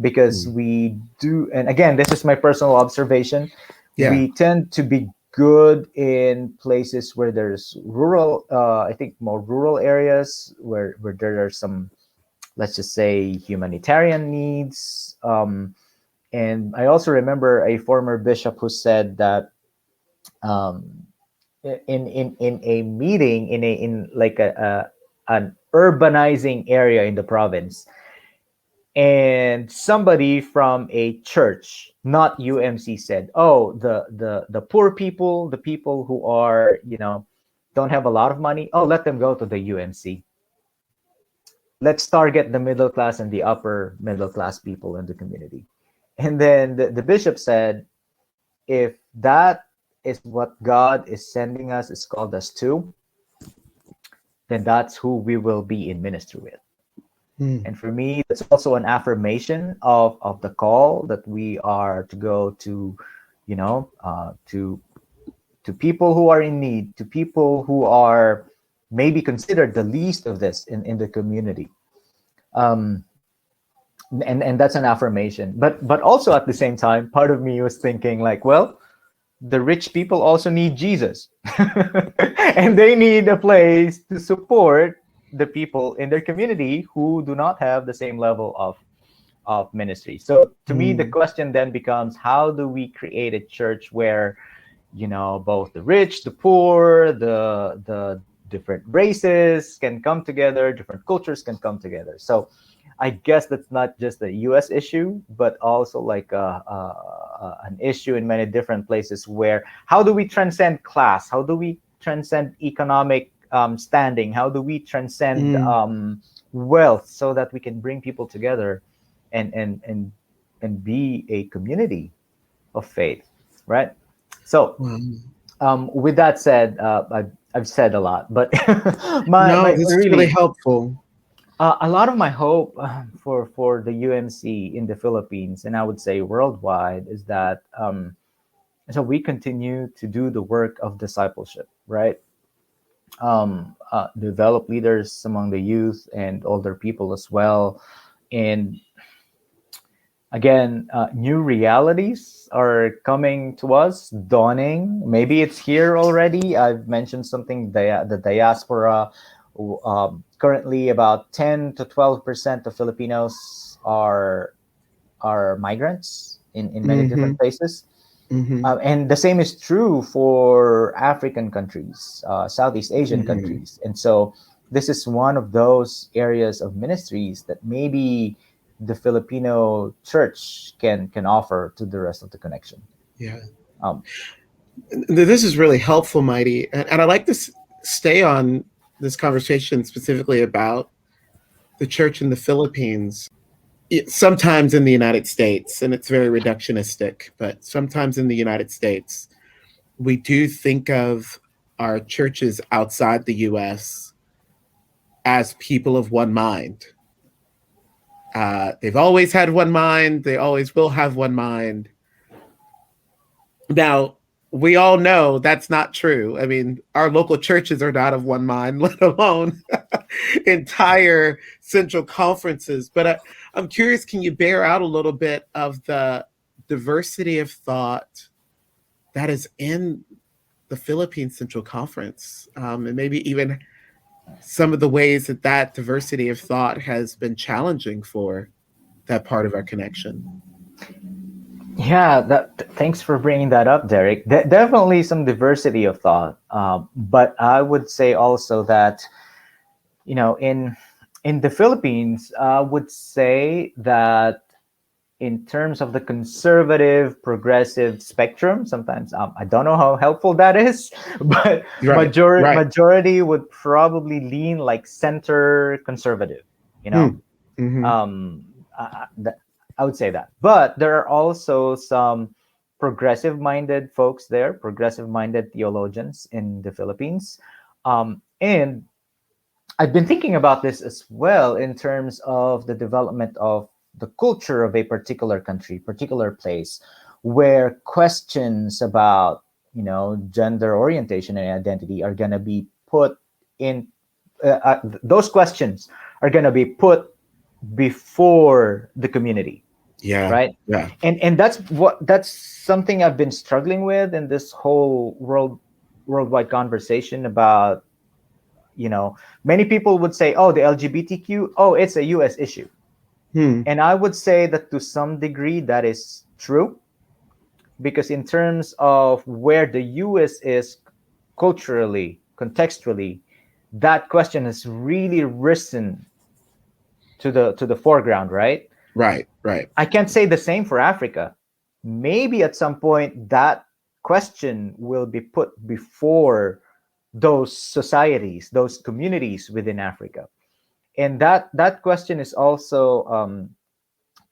because Hmm. we do, and again, this is my personal observation, Yeah. we tend to be good in places where there's rural, I think more rural areas where there are some, let's just say, humanitarian needs. And I also remember a former bishop who said that um, in a meeting in like an urbanizing area in the province, and somebody from a church, not UMC, said, "Oh, the poor people, the people who are, don't have a lot of money. Oh, let them go to the UMC. Let's target the middle class and the upper middle class people in the community." And then the bishop said, "If that is what God is sending us, is called us to, then that's who we will be in ministry with." Mm. And for me, that's also an affirmation of the call that we are to go to, to people who are in need, to people who are maybe considered the least of this in the community. Um, and that's an affirmation. But also at the same time, part of me was thinking like, well, the rich people also need Jesus. And they need a place to support the people in their community who do not have the same level of ministry. So to me, the Mm. question then becomes, how do we create a church where, both the rich, the poor, the different races can come together, different cultures can come together. So I guess that's not just a U.S. issue, but also like an issue in many different places. Where, how do we transcend class? How do we transcend economic standing? How do we transcend Mm. wealth so that we can bring people together and be a community of faith, right? So, Wow. with that said, I've said a lot, but No, my this is really really helpful. a lot of my hope for the UMC in the Philippines, and I would say worldwide, is that so we continue to do the work of discipleship, right? Develop leaders among the youth and older people as well. And again, new realities are coming to us, dawning. Maybe it's here already. I've mentioned something, the diaspora. Currently, about 10 to 12% of Filipinos are migrants in many Hmm. different places. Hmm. And the same is true for African countries, Southeast Asian Hmm. countries. And so this is one of those areas of ministries that maybe the Filipino church can offer to the rest of the connection. Yeah. Um, This is really helpful, Mighty. And I'd like to stay on this conversation specifically about the church in the Philippines. Sometimes in the United States, and it's very reductionistic, but sometimes in the United States, we do think of our churches outside the US as people of one mind. They've always had one mind, they always will have one mind. Now, we all know that's not true. I mean, our local churches are not of one mind, let alone entire central conferences. But I'm curious, can you bear out a little bit of the diversity of thought that is in the Philippine Central Conference, and maybe even some of the ways that that diversity of thought has been challenging for that part of our connection? yeah, thanks for bringing that up, Derek. Definitely some diversity of thought, but I would say also that in the Philippines, I would say that in terms of the conservative progressive spectrum, sometimes I don't know how helpful that is, but Right, right. majority would probably lean like center conservative, you know. Hmm. Mm-hmm. um I would say that, but there are also some progressive minded folks there, progressive minded theologians in the Philippines. And I've been thinking about this as well in terms of the development of the culture of a particular country, particular place, where questions about, gender orientation and identity are going to be put in, those questions are going to be put before the community. Yeah. right? Yeah. And that's something I've been struggling with in this whole worldwide conversation about, many people would say, oh, the LGBTQ, oh, it's a US issue. Hmm. And I would say that to some degree that is true, because in terms of where the US is culturally, contextually, that question has really risen to the foreground, right? Right. Right. I can't say the same for Africa. Maybe at some point that question will be put before those societies, those communities within Africa. And that question is also,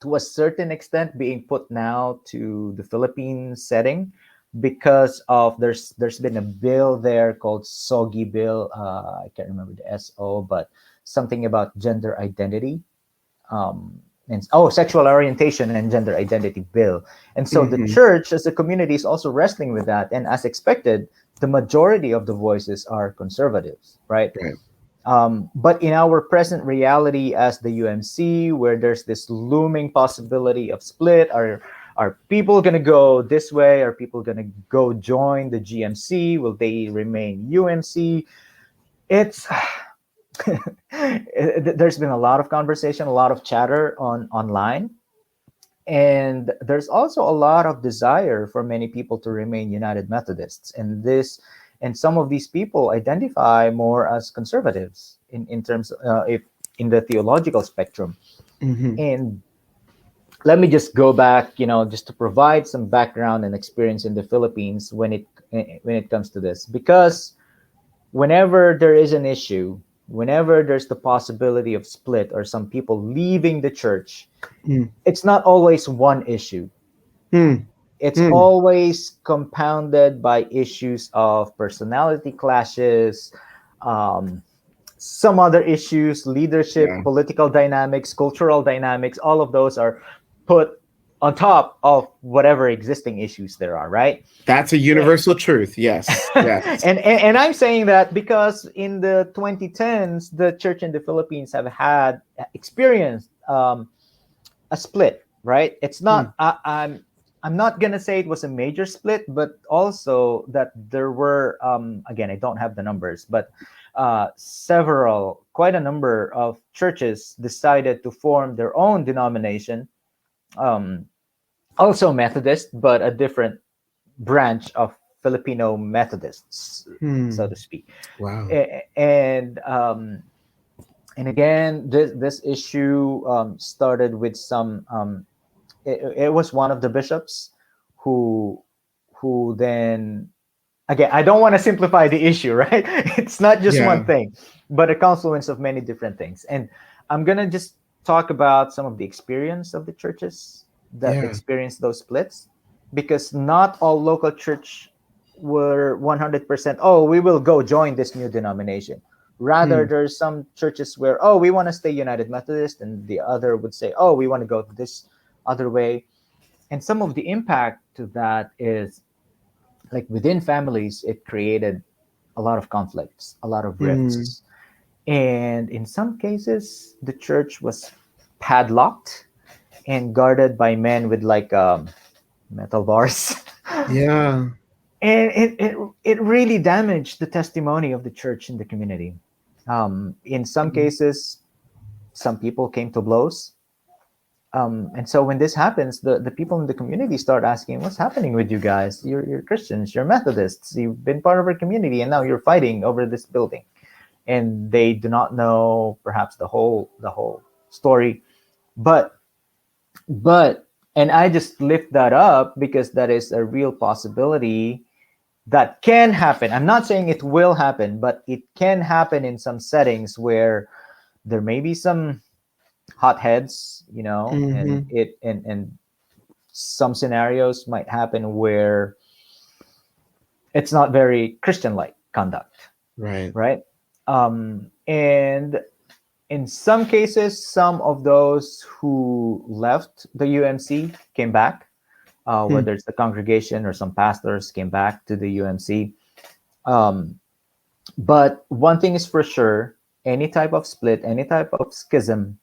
to a certain extent, being put now to the Philippine setting, because of there's been a bill there called SOGI bill. I can't remember the SO, but something about gender identity, and sexual orientation and gender identity bill. And so the Hmm. church as a community is also wrestling with that. And as expected, the majority of the voices are conservatives, right? Right. But in our present reality as the UMC, where there's this looming possibility of split, are people going to go this way? Are people going to go join the GMC? Will they remain UMC? It's there's been a lot of conversation, a lot of chatter online, and there's also a lot of desire for many people to remain United Methodists. And some of these people identify more as conservatives in terms, if in the theological spectrum. Hmm. And let me just go back, just to provide some background and experience in the Philippines when it comes to this, because whenever there is an issue, whenever there's the possibility of split or some people leaving the church, Hmm. it's not always one issue. Hmm. It's Hmm. always compounded by issues of personality clashes, um, some other issues, leadership, Yeah. political dynamics, cultural dynamics. All of those are put on top of whatever existing issues there are, right? That's a universal truth. Yes. Yes. And I'm saying that because in the 2010s, the church in the Philippines have had experienced, a split, right? It's Hmm. not. I'm not gonna say it was a major split, but also that there were, again, I don't have the numbers, but quite a number of churches decided to form their own denomination, um, also Methodist, but a different branch of Filipino Methodists, so Hmm. to speak. Wow. And again, this issue started with some. It was one of the bishops who then, again, I don't want to simplify the issue, right? It's not just one Yeah. thing, but a confluence of many different things. And I'm gonna just talk about some of the experience of the churches that Yeah. experienced those splits, because not all local church were 100%, oh, we will go join this new denomination. Rather, Hmm. there's some churches where, oh, we want to stay United Methodist, and the other would say, oh, we want to go this other way. And some of the impact to that is, like, within families, it created a lot of conflicts, a lot of Hmm. rifts. And in some cases, the church was padlocked and guarded by men with, like, metal bars. Yeah. And it really damaged the testimony of the church in the community. In some Hmm. cases, some people came to blows. And so when this happens, the people in the community start asking, what's happening with you guys? You're Christians, you're Methodists, you've been part of our community, and now you're fighting over this building. And they do not know perhaps the whole story. But but and I just lift that up because that is a real possibility that can happen. I'm not saying it will happen, but it can happen in some settings where there may be some hotheads, and Hmm. some scenarios might happen where it's not very Christian-like conduct, Right. right? And in some cases, some of those who left the UMC came back, Hmm. whether it's the congregation or some pastors came back to the UMC. Um, but one thing is for sure: any type of split, any type of schism,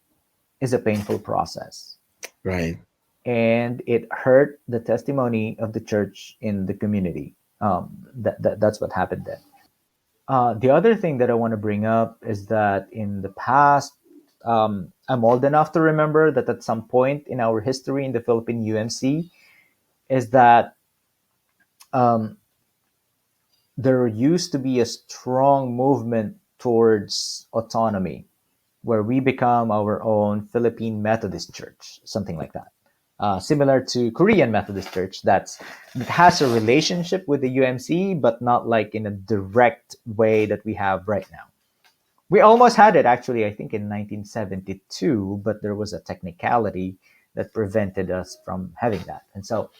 is a painful process. Right. and it hurt the testimony of the church in the community. That's what happened then. The other thing that I want to bring up is that in the past, I'm old enough to remember that at some point in our history in the Philippine UMC, is that um, there used to be a strong movement towards autonomy, where we become our own Philippine Methodist Church, something like that. Similar to Korean Methodist Church, that has a relationship with the UMC, but not like in a direct way that we have right now. We almost had it actually, I think in 1972, but there was a technicality that prevented us from having that. And so,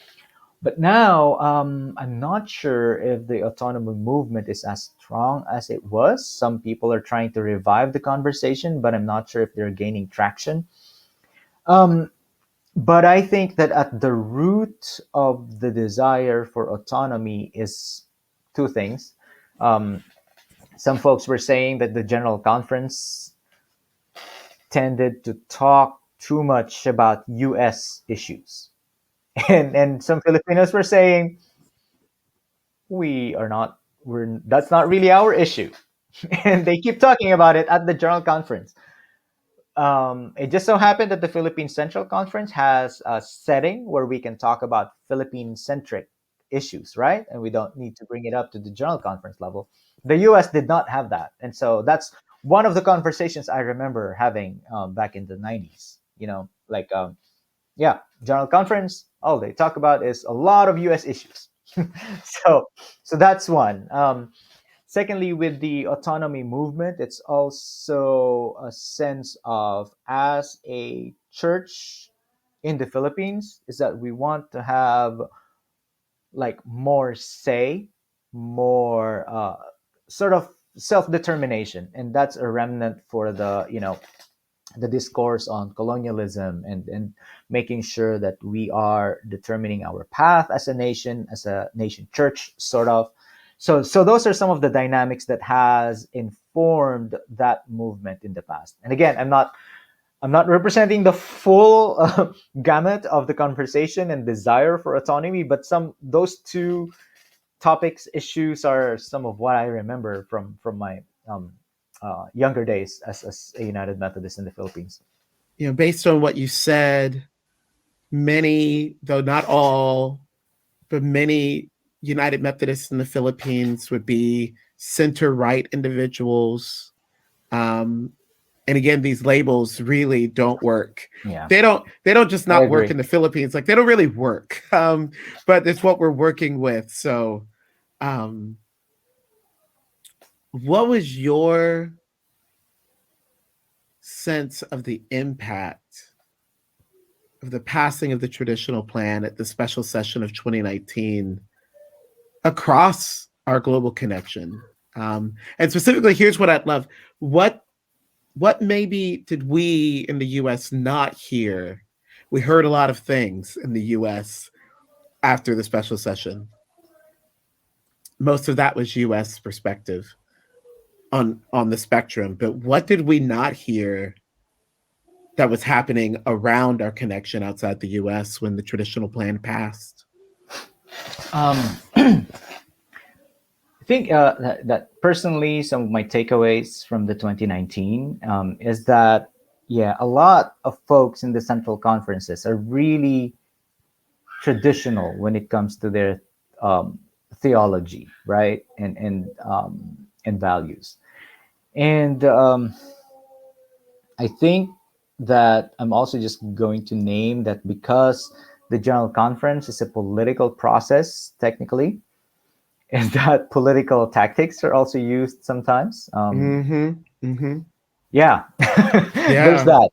but now I'm not sure if the autonomy movement is as strong as it was. Some people are trying to revive the conversation, but I'm not sure if they're gaining traction. Um, but I think that at the root of the desire for autonomy is two things. Um, some folks were saying that the General Conference tended to talk too much about US issues. And some Filipinos were saying, we are not, we're, that's not really our issue. And they keep talking about it at the General Conference. It just so happened that the Philippine Central Conference has a setting where we can talk about Philippine centric issues, right? And we don't need to bring it up to the General Conference level. The US did not have that. And so that's one of the conversations I remember having back in the 90s. Like, yeah, General Conference, all they talk about is a lot of US issues. so, so that's one. Secondly, with the autonomy movement, it's also a sense of, as a church in the Philippines, is that we want to have like more say, more sort of self-determination, and that's a remnant for the discourse on colonialism, and making sure that we are determining our path as a nation church, sort of. So those are some of the dynamics that has informed that movement in the past. And again, I'm not representing the full gamut of the conversation and desire for autonomy, but some those two topics, issues, are some of what I remember from my younger days as a United Methodist in the Philippines. Based on what you said, many, though not all, but many United Methodists in the Philippines would be center right individuals. And again, these labels really don't work. Yeah, They don't just I not work agree. in the Philippines. Like, they don't really work. But it's what we're working with. So um, what was your sense of the impact of the passing of the traditional plan at the special session of 2019 across our global connection? And specifically, here's what I'd love. What maybe did we in the US not hear? We heard a lot of things in the US after the special session. Most of that was US perspective on the spectrum, but what did we not hear that was happening around our connection outside the US when the traditional plan passed? I think that personally, some of my takeaways from the 2019 is that, yeah, a lot of folks in the central conferences are really traditional when it comes to their um, theology, right, and values. And I think that I'm also just going to name that because the General Conference is a political process, technically, is that political tactics are also used sometimes. Mm-hmm. Mm-hmm. Yeah, there's Yeah. that.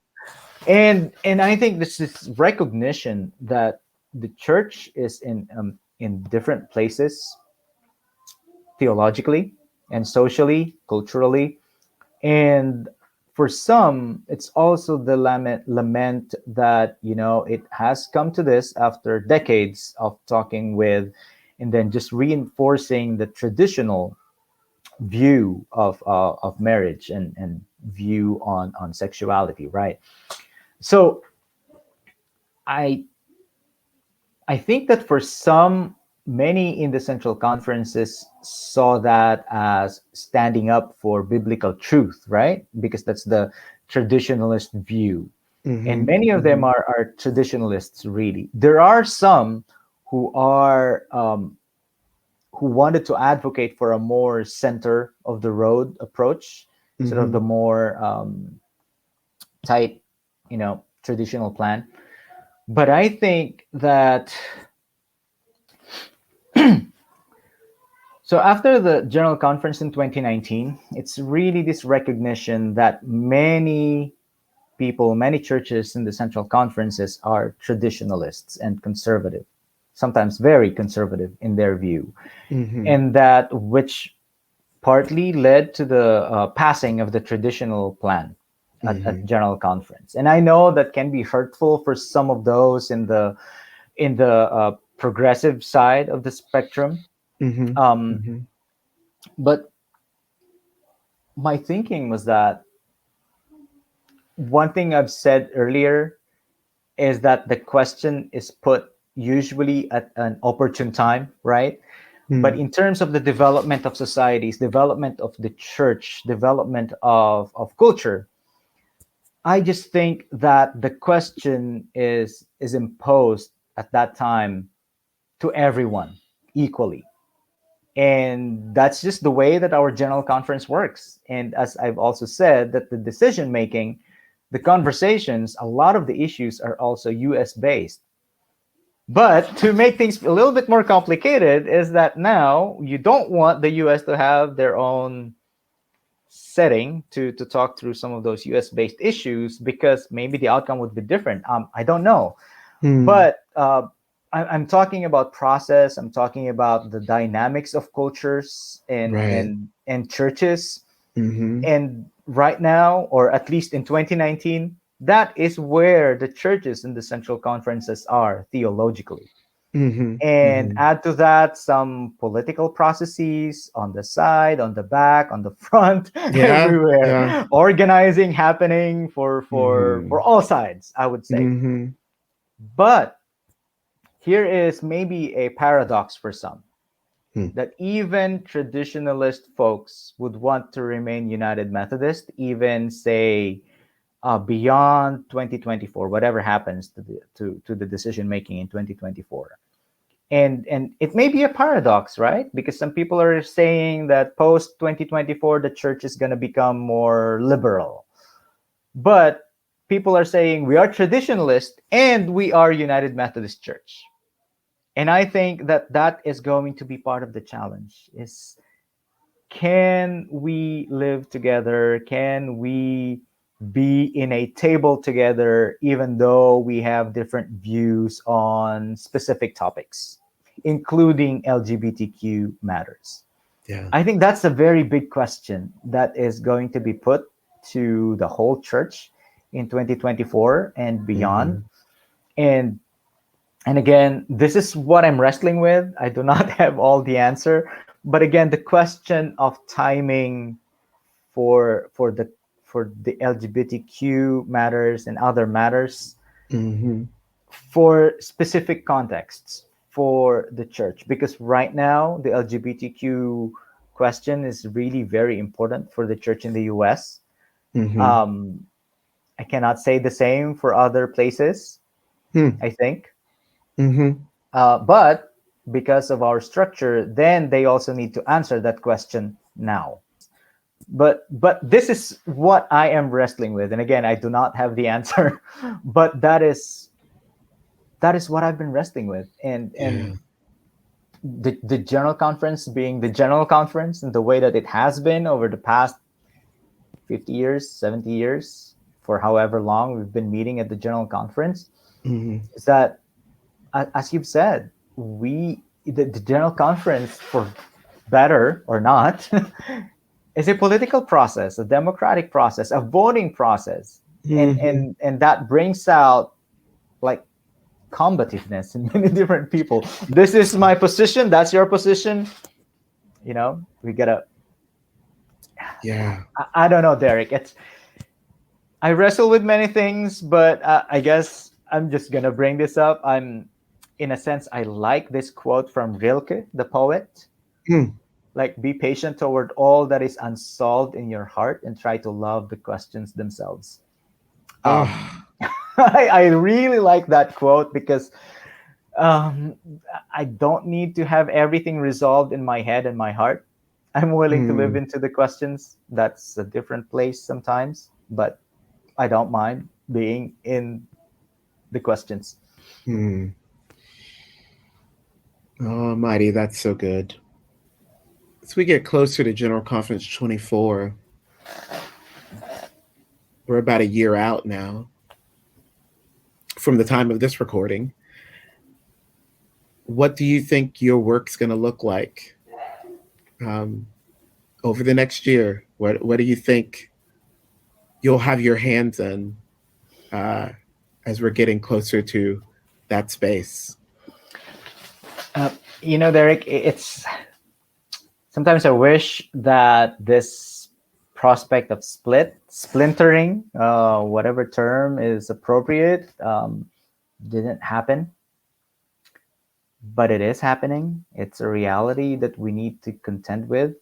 And I think this is recognition that the church is in different places theologically and socially, culturally. And for some, it's also the lament that, it has come to this after decades of talking with, and then just reinforcing the traditional view of marriage and view on sexuality, right? So I I think that for many in the central conferences saw that as standing up for biblical truth, right? Because that's the traditionalist view. And Mm-hmm. many of them Mm-hmm. are traditionalists, really. There are some who are who wanted to advocate for a more center of the road approach, sort of Mm-hmm. the more tight, traditional plan. But I think that so after the General Conference in 2019, it's really this recognition that many people, many churches in the Central Conferences are traditionalists and conservative, sometimes very conservative in their view, Mm-hmm. and that which partly led to the passing of the traditional plan at Mm-hmm. General Conference. And I know that can be hurtful for some of those in the progressive side of the spectrum. Mm-hmm. Um, Mm-hmm. but my thinking was that one thing I've said earlier is that the question is put usually at an opportune time, right? But Mm-hmm. in terms of the development of societies, development of the church, development of culture, I just think that the question is imposed at that time to everyone equally. And that's just the way that our general conference works. And as I've also said, that the decision making, the conversations, a lot of the issues are also US based. But to make things a little bit more complicated is that now you don't want the US to have their own setting to talk through some of those US based issues because maybe the outcome would be different. I don't know. Mm-hmm. But I'm talking about process. I'm talking about the dynamics of cultures and Right. and and churches. Mm-hmm. And right now, or at least in 2019, that is where the churches in the central conferences are theologically. Mm-hmm. And Mm-hmm. add to that some political processes on the side, on the back, on the front, Yeah. Yeah. everywhere, organizing happening for Mm-hmm. all sides, I would say. Mm-hmm. But here is maybe a paradox for some, Hmm. that even traditionalist folks would want to remain United Methodist, even say beyond 2024, whatever happens to the decision making in 2024. And it may be a paradox, right? Because some people are saying that post 2024 the church is going to become more liberal, but people are saying we are traditionalist and we are United Methodist Church. And I think that that is going to be part of the challenge, is can we live together, can we be in a table together even though we have different views on specific topics, including LGBTQ matters. Yeah. I think that's a very big question that is going to be put to the whole church in 2024 and beyond. Mm-hmm. And and again, this is what I'm wrestling with. I do not have all the answer, but again, the question of timing for the LGBTQ matters and other matters Mm-hmm. for specific contexts for the church, because right now the LGBTQ question is really very important for the church in the US. Mm-hmm. Um, I cannot say the same for other places, Hmm. I think. Mm-hmm. But because of our structure, then they also need to answer that question now. But this is what I am wrestling with, and again, I do not have the answer, but that is what I've been wrestling with, and Yeah. the general conference being the general conference in the way that it has been over the past 50 years, 70 years, for however long we've been meeting at the general conference, Mm-hmm. is that as you've said, the general conference, for better or not, is a political process, a democratic process, a voting process, and Mm-hmm. and and that brings out like combativeness in many different people. This is my position. That's your position. We gotta. Yeah. I don't know, Derek. I wrestle with many things, but I guess I'm just gonna bring this up. in a sense, I like this quote from Rilke, the poet. Mm. Like, be patient toward all that is unsolved in your heart and try to love the questions themselves. Oh. I really like that quote because um, I don't need to have everything resolved in my head and my heart. I'm willing to live Mm. into the questions. That's a different place sometimes, but I don't mind being in the questions. Mm. Almighty, that's so good. As we get closer to General Conference 24, we're about a year out now from the time of this recording. What do you think your work's going to look like um, over the next year? What do you think you'll have your hands in uh, as we're getting closer to that space? Uh, Derek, it's sometimes I wish that this prospect of splintering, whatever term is appropriate, didn't happen, but it is happening. It's a reality that we need to contend with.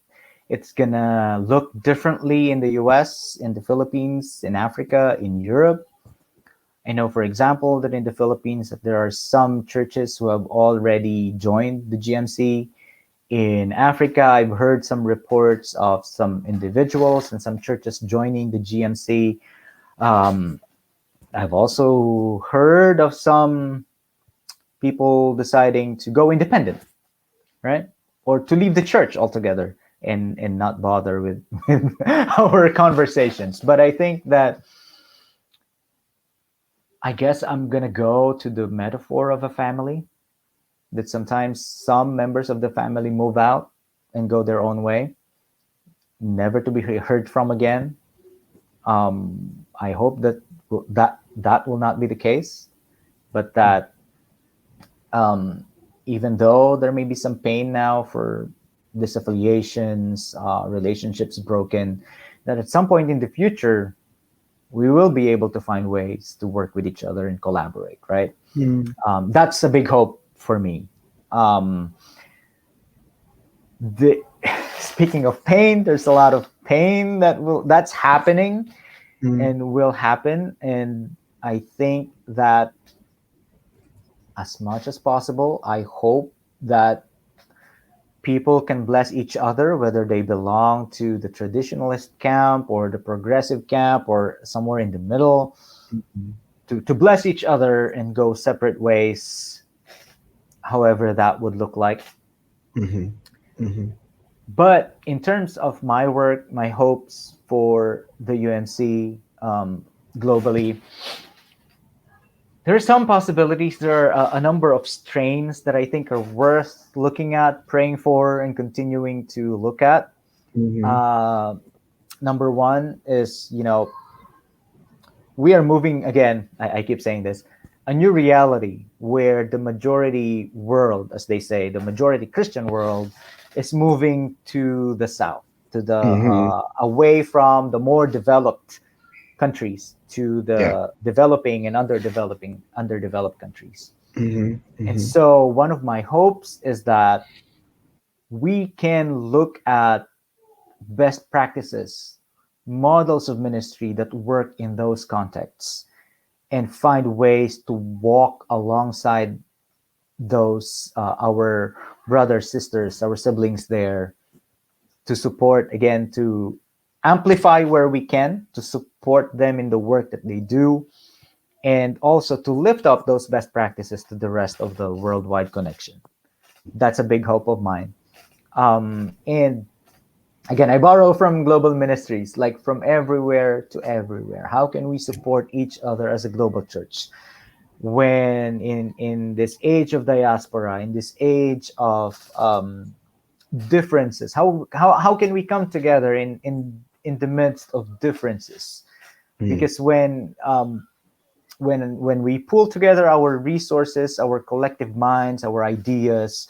It's gonna look differently in the US, in the Philippines, in Africa, in Europe. I know, for example, that in the Philippines, that there are some churches who have already joined the GMC. In Africa, I've heard some reports of some individuals and some churches joining the GMC. Um, I've also heard of some people deciding to go independent, right? Or to leave the church altogether and not bother with our conversations. But I think that I guess I'm gonna go to the metaphor of a family, that sometimes some members of the family move out and go their own way, never to be heard from again. I hope that that will not be the case, but that um, even though there may be some pain now for disaffiliations, relationships broken, that at some point in the future we will be able to find ways to work with each other and collaborate. Right? Mm. That's a big hope for me. Um, the Speaking of pain, there's a lot of pain that's happening Mm. and will happen, and I think that as much as possible, I hope that people can bless each other, whether they belong to the traditionalist camp or the progressive camp or somewhere in the middle, Mm. to bless each other and go separate ways, however that would look like. Mm-hmm. Mm-hmm. But in terms of my work, my hopes for the UMC globally, there are some possibilities. There are a number of strains that I think are worth looking at, praying for, and continuing to look at. Mm-hmm. Uh, Number one is, we are moving again. I keep saying this, a new reality where the majority world, as they say, the majority Christian world, is moving to the south, to the Mm-hmm. away from the more developed countries to Yeah. the developing and underdeveloped countries. Mm-hmm. And Mm-hmm. so one of my hopes is that we can look at best practices, models of ministry that work in those contexts, and find ways to walk alongside those our brothers, sisters, our siblings there, to support, again, to amplify where we can, to support them in the work that they do, and also to lift up those best practices to the rest of the worldwide connection. That's a big hope of mine. And again, I borrow from global ministries, like from everywhere to everywhere. How can we support each other as a global church when in this age of diaspora, in this age of differences? How can we come together in the midst of differences? Mm. Because when we pull together our resources, our collective minds, our ideas,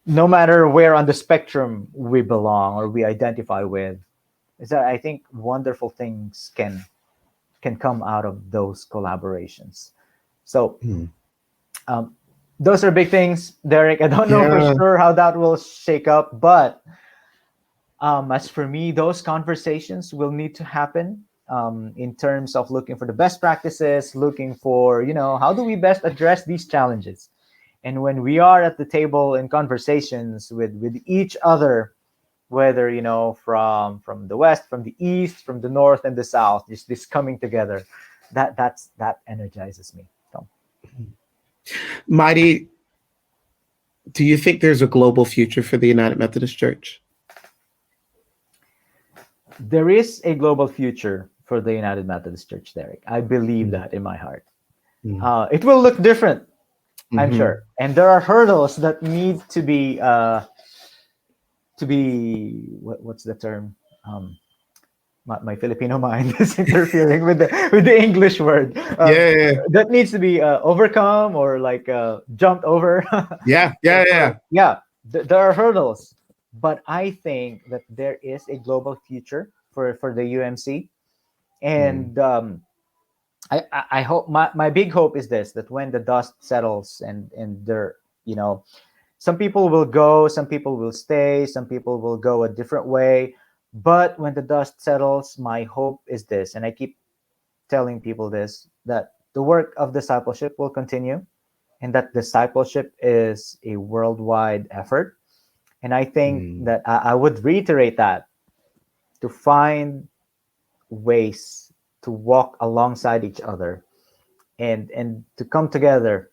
no matter where on the spectrum we belong or we identify with, is that I think wonderful things can come out of those collaborations. So Mm. um, those are big things, Derek. I don't know for Yeah. sure how that will shake up, but as for me, those conversations will need to happen in terms of looking for the best practices, looking for, how do we best address these challenges? And when we are at the table in conversations with each other, whether from the west, from the east, from the north and the south, just this coming together, that energizes me. So Mighty, do you think there's a global future for the United Methodist Church? there is a global future for the United Methodist Church, Derek. I believe Mm. that in my heart. Mm. It will look different, I'm Mhm. sure, and there are hurdles that need to be what's the term? My Filipino mind is interfering with the English word. Yeah, That needs to be overcome or like jumped over. yeah, yeah, yeah. Yeah, there are hurdles, but I think that there is a global future for the UMC, Mm. and I hope my big hope is this, that when the dust settles and there, some people will go, some people will stay, some people will go a different way. But when the dust settles, my hope is this, and I keep telling people this, that the work of discipleship will continue, and that discipleship is a worldwide effort. And I think Mm. that I would reiterate that, to find ways to walk alongside each other and to come together,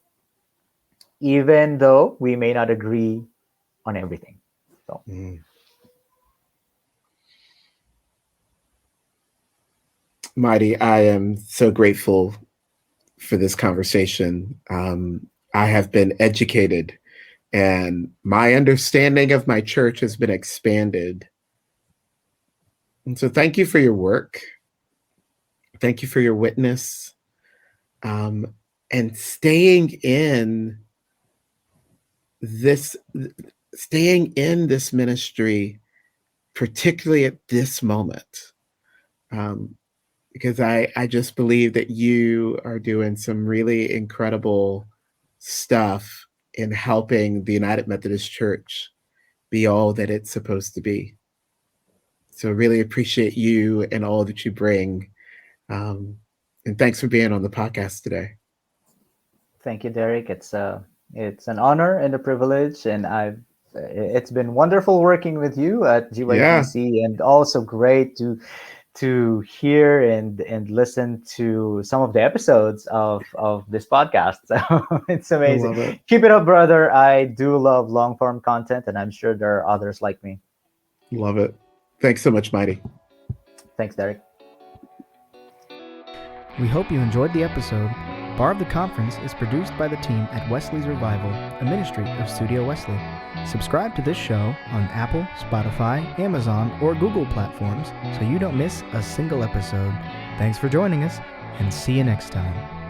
even though we may not agree on everything. So Mm. Mighty, I am so grateful for this conversation. I have been educated, and my understanding of my church has been expanded. And so, thank you for your work. Thank you for your witness, um, and this, staying in this ministry, particularly at this moment. Um, because I just believe that you are doing some really incredible stuff in helping the United Methodist Church be all that it's supposed to be. So really appreciate you and all that you bring. And thanks for being on the podcast today. thank you, Derek. It's an honor and a privilege, and it's been wonderful working with you at Yeah, GYPC, and also great to hear and listen to some of the episodes of this podcast. So it's I amazing. love it. Keep it up, brother. I do love long form content, and I'm sure there are others like me. Love it. Thanks so much, Mighty. Thanks, Derek. We hope you enjoyed the episode. Bar of the Conference is produced by the team at Wesley's Revival, a ministry of Studio Wesley. Subscribe to this show on Apple, Spotify, Amazon, or Google platforms so you don't miss a single episode. Thanks for joining us, and see you next time.